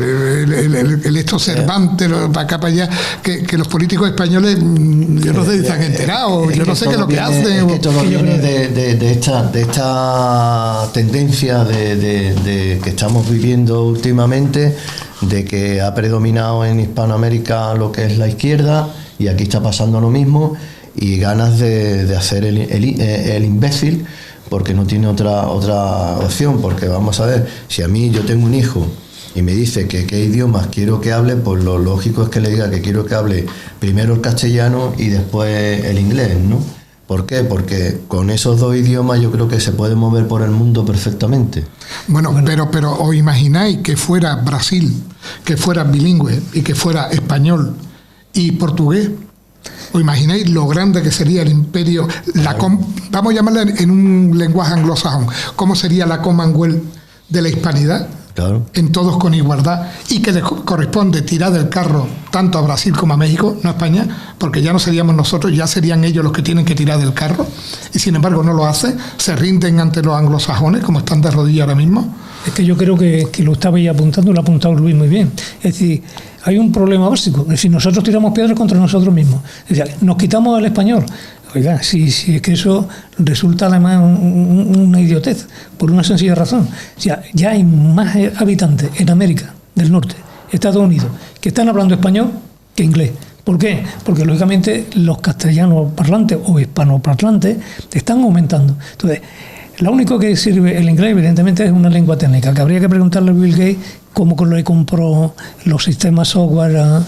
estos Cervantes, para acá, para allá, que los políticos españoles, yo no sé si están enterados, yo no sé qué es lo que hacen. Es que todo viene de esta tendencia de que estamos viviendo últimamente, de que ha predominado en Hispanoamérica lo que es la izquierda, y aquí está pasando lo mismo, y ganas de hacer el imbécil, porque no tiene otra opción, porque vamos a ver, si a mí yo tengo un hijo y me dice que qué idiomas quiero que hable, pues lo lógico es que le diga que quiero que hable primero el castellano y después el inglés, ¿no? ¿Por qué? Porque con esos dos idiomas yo creo que se puede mover por el mundo perfectamente. Bueno, pero ¿os imagináis que fuera Brasil, que fuera bilingüe y que fuera español y portugués? ¿Os imagináis lo grande que sería el imperio? Vamos a llamarla en un lenguaje anglosajón. ¿Cómo sería la Commonwealth de la hispanidad? Claro. En todos con igualdad, y que les corresponde tirar del carro tanto a Brasil como a México, no a España, porque ya no seríamos nosotros, ya serían ellos los que tienen que tirar del carro, y sin embargo no lo hacen, se rinden ante los anglosajones, como están de rodillas ahora mismo. Es que yo creo que lo estabais apuntando, lo ha apuntado Luis muy bien. Es decir, hay un problema básico, es decir, nosotros tiramos piedras contra nosotros mismos. Es decir, nos quitamos el español. Oiga, si es que eso resulta además una idiotez, por una sencilla razón. O sea, ya hay más habitantes en América del Norte, Estados Unidos, que están hablando español que inglés. ¿Por qué? Porque lógicamente los castellanos parlantes o hispanoparlantes están aumentando. Entonces, lo único que sirve el inglés, evidentemente, es una lengua técnica, que habría que preguntarle a Bill Gates cómo le compró los sistemas software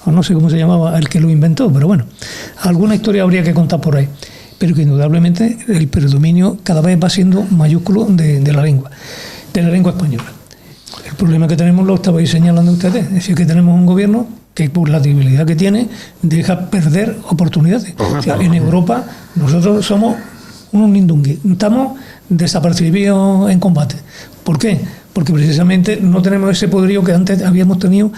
o no sé cómo se llamaba, el que lo inventó, pero bueno, alguna historia habría que contar por ahí. Pero que indudablemente el predominio cada vez va siendo mayúsculo de la lengua española. El problema que tenemos lo estabais señalando ustedes, es decir, que tenemos un gobierno que por la debilidad que tiene deja perder oportunidades. O sea, en Europa nosotros somos unos nindungui, estamos desapercibidos en combate. ¿Por qué? Porque precisamente no tenemos ese poderío que antes habíamos tenido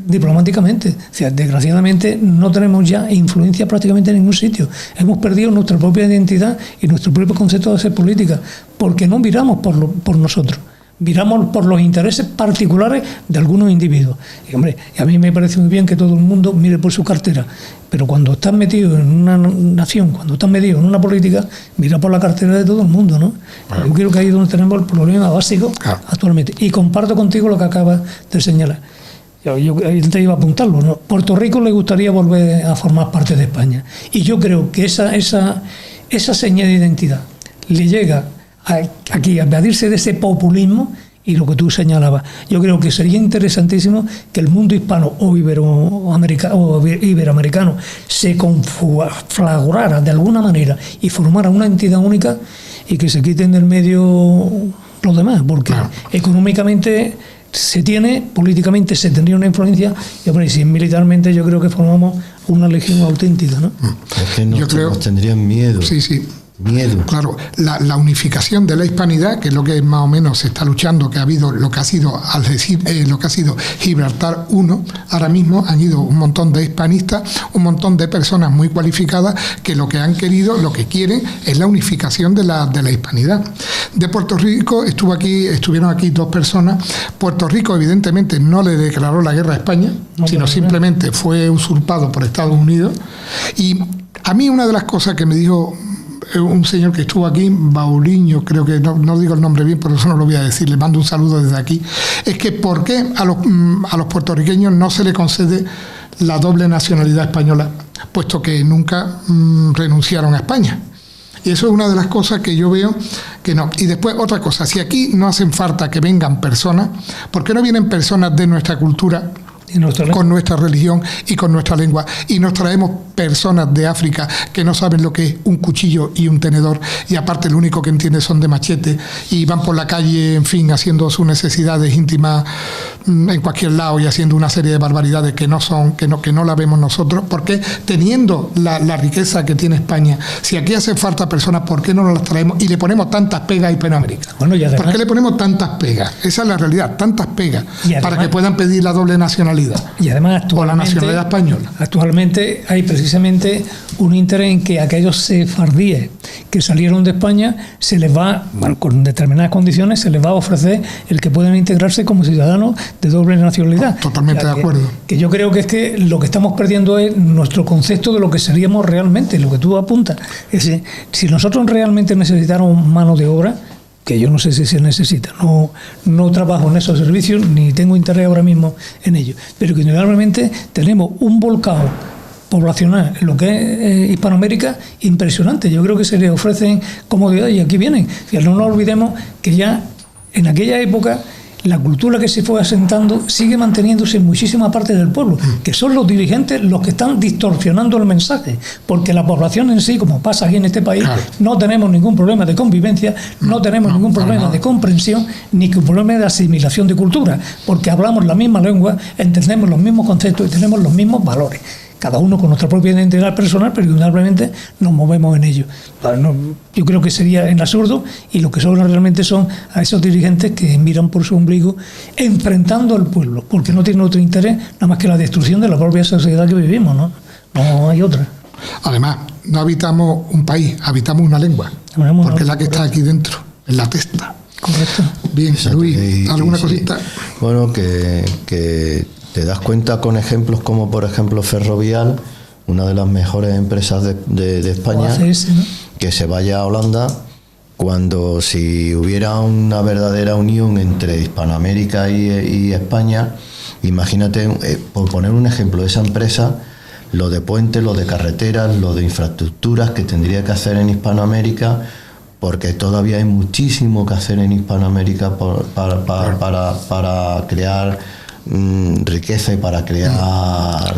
diplomáticamente. O sea, desgraciadamente no tenemos ya influencia prácticamente en ningún sitio. Hemos perdido nuestra propia identidad y nuestro propio concepto de hacer política, porque no miramos por nosotros, miramos por los intereses particulares de algunos individuos. Y hombre, a mí me parece muy bien que todo el mundo mire por su cartera, pero cuando estás metido en una nación, cuando estás metido en una política, mira por la cartera de todo el mundo, ¿no? Yo creo que ahí es donde tenemos el problema básico actualmente. Y comparto contigo lo que acabas de señalar. Yo te iba a apuntarlo, ¿no? Puerto Rico le gustaría volver a formar parte de España. Y yo creo que esa seña de identidad le llega aquí a evadirse de ese populismo y lo que tú señalabas. Yo creo que sería interesantísimo que el mundo hispano o iberoamericano se conflagrara de alguna manera y formara una entidad única y que se quiten del medio los demás, porque económicamente se tiene, políticamente se tendría una influencia, y hombre, si militarmente yo creo que formamos una legión auténtica, ¿no? Es que nos tendrían miedo. Sí, sí. Miedo. Claro, la unificación de la hispanidad, que es lo que más o menos se está luchando, que ha habido lo que ha sido Gibraltar 1, ahora mismo han ido un montón de hispanistas, un montón de personas muy cualificadas que lo que han querido, lo que quieren es la unificación de la hispanidad. De Puerto Rico estuvieron aquí 2 personas. Puerto Rico evidentemente no le declaró la guerra a España, sino simplemente fue usurpado por Estados Unidos. Y a mí una de las cosas que me dijo un señor que estuvo aquí, Bauliño, creo que no digo el nombre bien, por eso no lo voy a decir, le mando un saludo desde aquí, es que ¿por qué a los puertorriqueños no se le concede la doble nacionalidad española, puesto que nunca renunciaron a España? Y eso es una de las cosas que yo veo que no. Y después otra cosa, si aquí no hacen falta que vengan personas, ¿por qué no vienen personas de nuestra cultura, con nuestra religión y con nuestra lengua, y nos traemos personas de África que no saben lo que es un cuchillo y un tenedor, y aparte lo único que entienden son de machete, y van por la calle, en fin, haciendo sus necesidades íntimas en cualquier lado y haciendo una serie de barbaridades que no la vemos nosotros? Porque teniendo la riqueza que tiene España, si aquí hace falta personas, ¿por qué no nos las traemos y le ponemos tantas pegas a Hispanoamérica? Bueno, y además, ¿por qué le ponemos tantas pegas? Esa es la realidad, tantas pegas, para que puedan pedir la doble nacionalidad. Y además o la nacionalidad española. Actualmente hay precisamente un interés en que aquellos sefardíes que salieron de España se les va, bueno, con determinadas condiciones, se les va a ofrecer el que puedan integrarse como ciudadanos de doble nacionalidad. Totalmente de acuerdo. Que yo creo que es que lo que estamos perdiendo es nuestro concepto de lo que seríamos realmente, lo que tú apuntas. Es decir, si nosotros realmente necesitáramos mano de obra, que yo no sé si se necesita, no trabajo en esos servicios ni tengo interés ahora mismo en ello, pero que generalmente tenemos un volcado poblacional en lo que es Hispanoamérica impresionante. Yo creo que se les ofrecen comodidades y aquí vienen. Fíjate, no nos olvidemos que ya en aquella época la cultura que se fue asentando sigue manteniéndose en muchísima parte del pueblo, que son los dirigentes los que están distorsionando el mensaje, porque la población en sí, como pasa aquí en este país, no tenemos ningún problema de convivencia, no tenemos ningún problema de comprensión, ni ningún problema de asimilación de cultura, porque hablamos la misma lengua, entendemos los mismos conceptos y tenemos los mismos valores. Cada uno con nuestra propia identidad personal, pero indudablemente nos movemos en ello. Yo creo que sería en absurdo, y lo que sobra realmente son a esos dirigentes que miran por su ombligo, enfrentando al pueblo, porque no tienen otro interés nada más que la destrucción de la propia sociedad que vivimos, no hay otra. Además, no habitamos un país, habitamos una lengua, porque es la que está aquí dentro, en la testa. Correcto. Bien, Luis, ¿alguna cosita? Bueno, que te das cuenta con ejemplos como, por ejemplo, Ferrovial, una de las mejores empresas de España, que se vaya a Holanda, cuando si hubiera una verdadera unión entre Hispanoamérica y España, imagínate, por poner un ejemplo, esa empresa, lo de puentes, lo de carreteras, lo de infraestructuras que tendría que hacer en Hispanoamérica, porque todavía hay muchísimo que hacer en Hispanoamérica para crear riqueza y para crear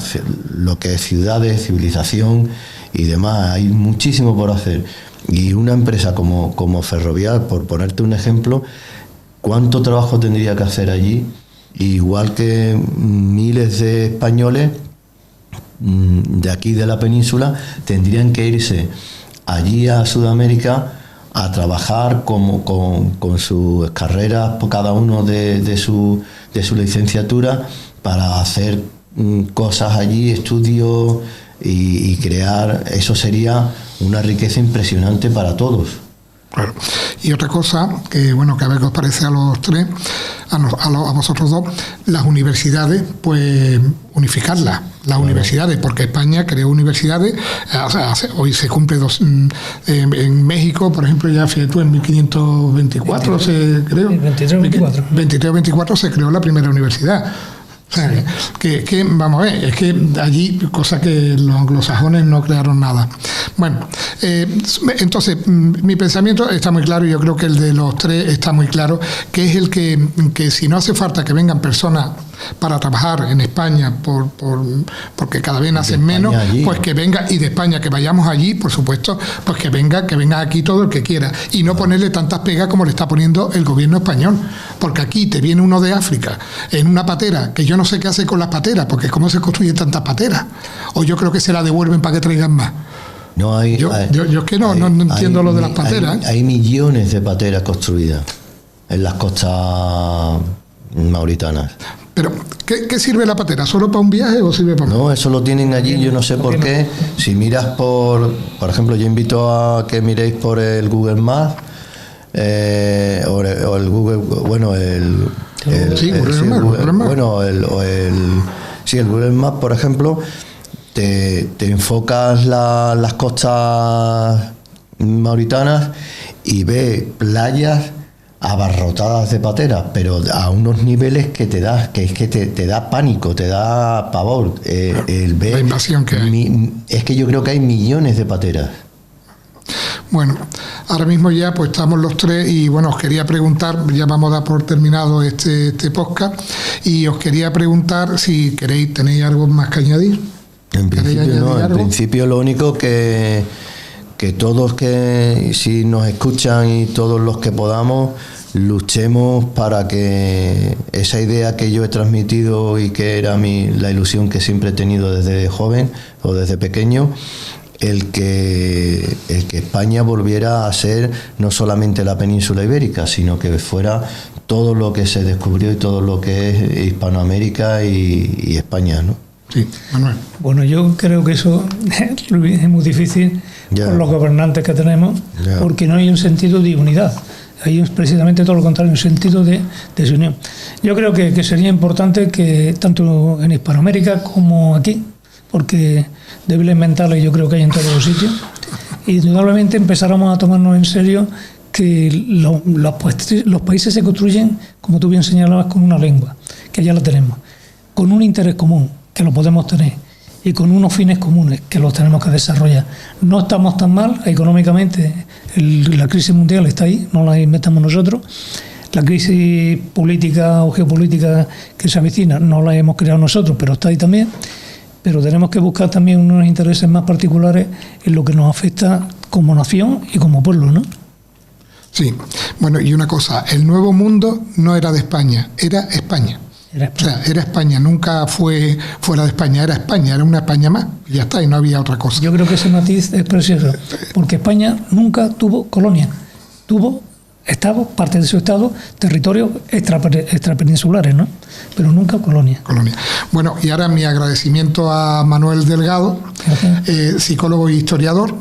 lo que es ciudades, civilización y demás. Hay muchísimo por hacer, y una empresa como Ferrovial, por ponerte un ejemplo, ¿cuánto trabajo tendría que hacer allí? Igual que miles de españoles de aquí de la península tendrían que irse allí a Sudamérica a trabajar con sus carreras, cada uno de su licenciatura, para hacer cosas allí, estudios y crear. Eso sería una riqueza impresionante para todos. Claro. Y otra cosa, que bueno, que a ver qué os parece a los tres, a vosotros dos, las universidades, pues unificarlas, las universidades, porque España creó universidades, hoy se cumple en México, por ejemplo, ya fíjate tú, en 1524 se creó. 23-24 se creó la primera universidad. O sea, que vamos a ver, es que allí, cosa que los anglosajones no crearon nada. Bueno, entonces mi pensamiento está muy claro y yo creo que el de los tres está muy claro, que es el que si no hace falta que vengan personas para trabajar en España porque cada vez nacen menos, pues que venga, y de España que vayamos allí, por supuesto, pues que venga aquí todo el que quiera y no ponerle tantas pegas como le está poniendo el gobierno español, porque aquí te viene uno de África en una patera, que yo no sé qué hace con las pateras, porque cómo se construyen tantas pateras, o yo creo que se la devuelven para que traigan más. No hay, yo es que no entiendo lo de las pateras. Hay millones de pateras construidas en las costas mauritanas. Pero, ¿qué sirve la patera? ¿Solo para un viaje o sirve para...? No, eso lo tienen allí, yo no sé por qué. Si miras por ejemplo, yo invito a que miréis por el Google Maps, o el Google, bueno, el Google Maps, por ejemplo, te enfocas las costas mauritanas y ves playas abarrotadas de pateras, pero a unos niveles que te da pánico, te da pavor. La invasión que hay. Es que yo creo que hay millones de pateras. Bueno, ahora mismo ya pues estamos los tres y bueno, os quería preguntar, ya vamos a dar por terminado este podcast, y os quería preguntar si tenéis algo más que añadir. En principio lo único que todos, que si nos escuchan y todos los que podamos, luchemos para que esa idea que yo he transmitido y que era la ilusión que siempre he tenido desde joven o desde pequeño, el que España volviera a ser no solamente la península ibérica, sino que fuera todo lo que se descubrió y todo lo que es Hispanoamérica y España, ¿no? Sí, Manuel. Bueno, yo creo que eso es muy difícil por los gobernantes que tenemos, porque no hay un sentido de unidad. Hay precisamente todo lo contrario, un sentido de desunión. Yo creo que sería importante que tanto en Hispanoamérica como aquí, porque débiles mentales yo creo que hay en todos los sitios, indudablemente empezáramos a tomarnos en serio que los países se construyen, como tú bien señalabas, con una lengua, que ya la tenemos, con un interés común, que lo podemos tener, y con unos fines comunes que los tenemos que desarrollar. No estamos tan mal económicamente, la crisis mundial está ahí, no la inventamos nosotros. La crisis política o geopolítica que se avecina no la hemos creado nosotros, pero está ahí también. Pero tenemos que buscar también unos intereses más particulares en lo que nos afecta como nación y como pueblo, ¿no? Sí. Bueno, y una cosa, el Nuevo Mundo no era de España, era España. O sea, era España, nunca fue fuera de España, era una España más, y ya está, y no había otra cosa. Yo creo que ese matiz es precioso, porque España nunca tuvo colonia, tuvo estados, parte de su estado, territorios extrapeninsulares, ¿no? Pero nunca colonia. Bueno, y ahora mi agradecimiento a Manuel Delgado, psicólogo e historiador.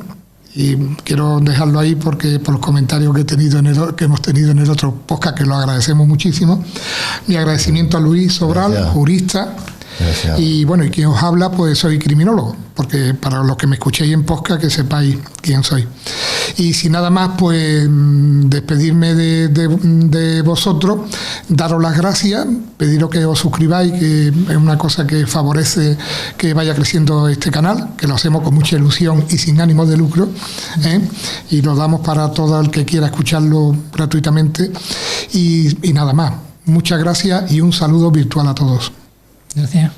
Y quiero dejarlo ahí porque por los comentarios que hemos tenido en el otro podcast, que lo agradecemos muchísimo. Mi agradecimiento a Luis Sobral, jurista. Gracias. Y bueno, y quien os habla, pues soy criminólogo, porque para los que me escuchéis en podcast, que sepáis quién soy. Y sin nada más, pues despedirme de vosotros, daros las gracias, pediros que os suscribáis, que es una cosa que favorece que vaya creciendo este canal, que lo hacemos con mucha ilusión y sin ánimo de lucro, y lo damos para todo el que quiera escucharlo gratuitamente. Y nada más, muchas gracias y un saludo virtual a todos. Gracias.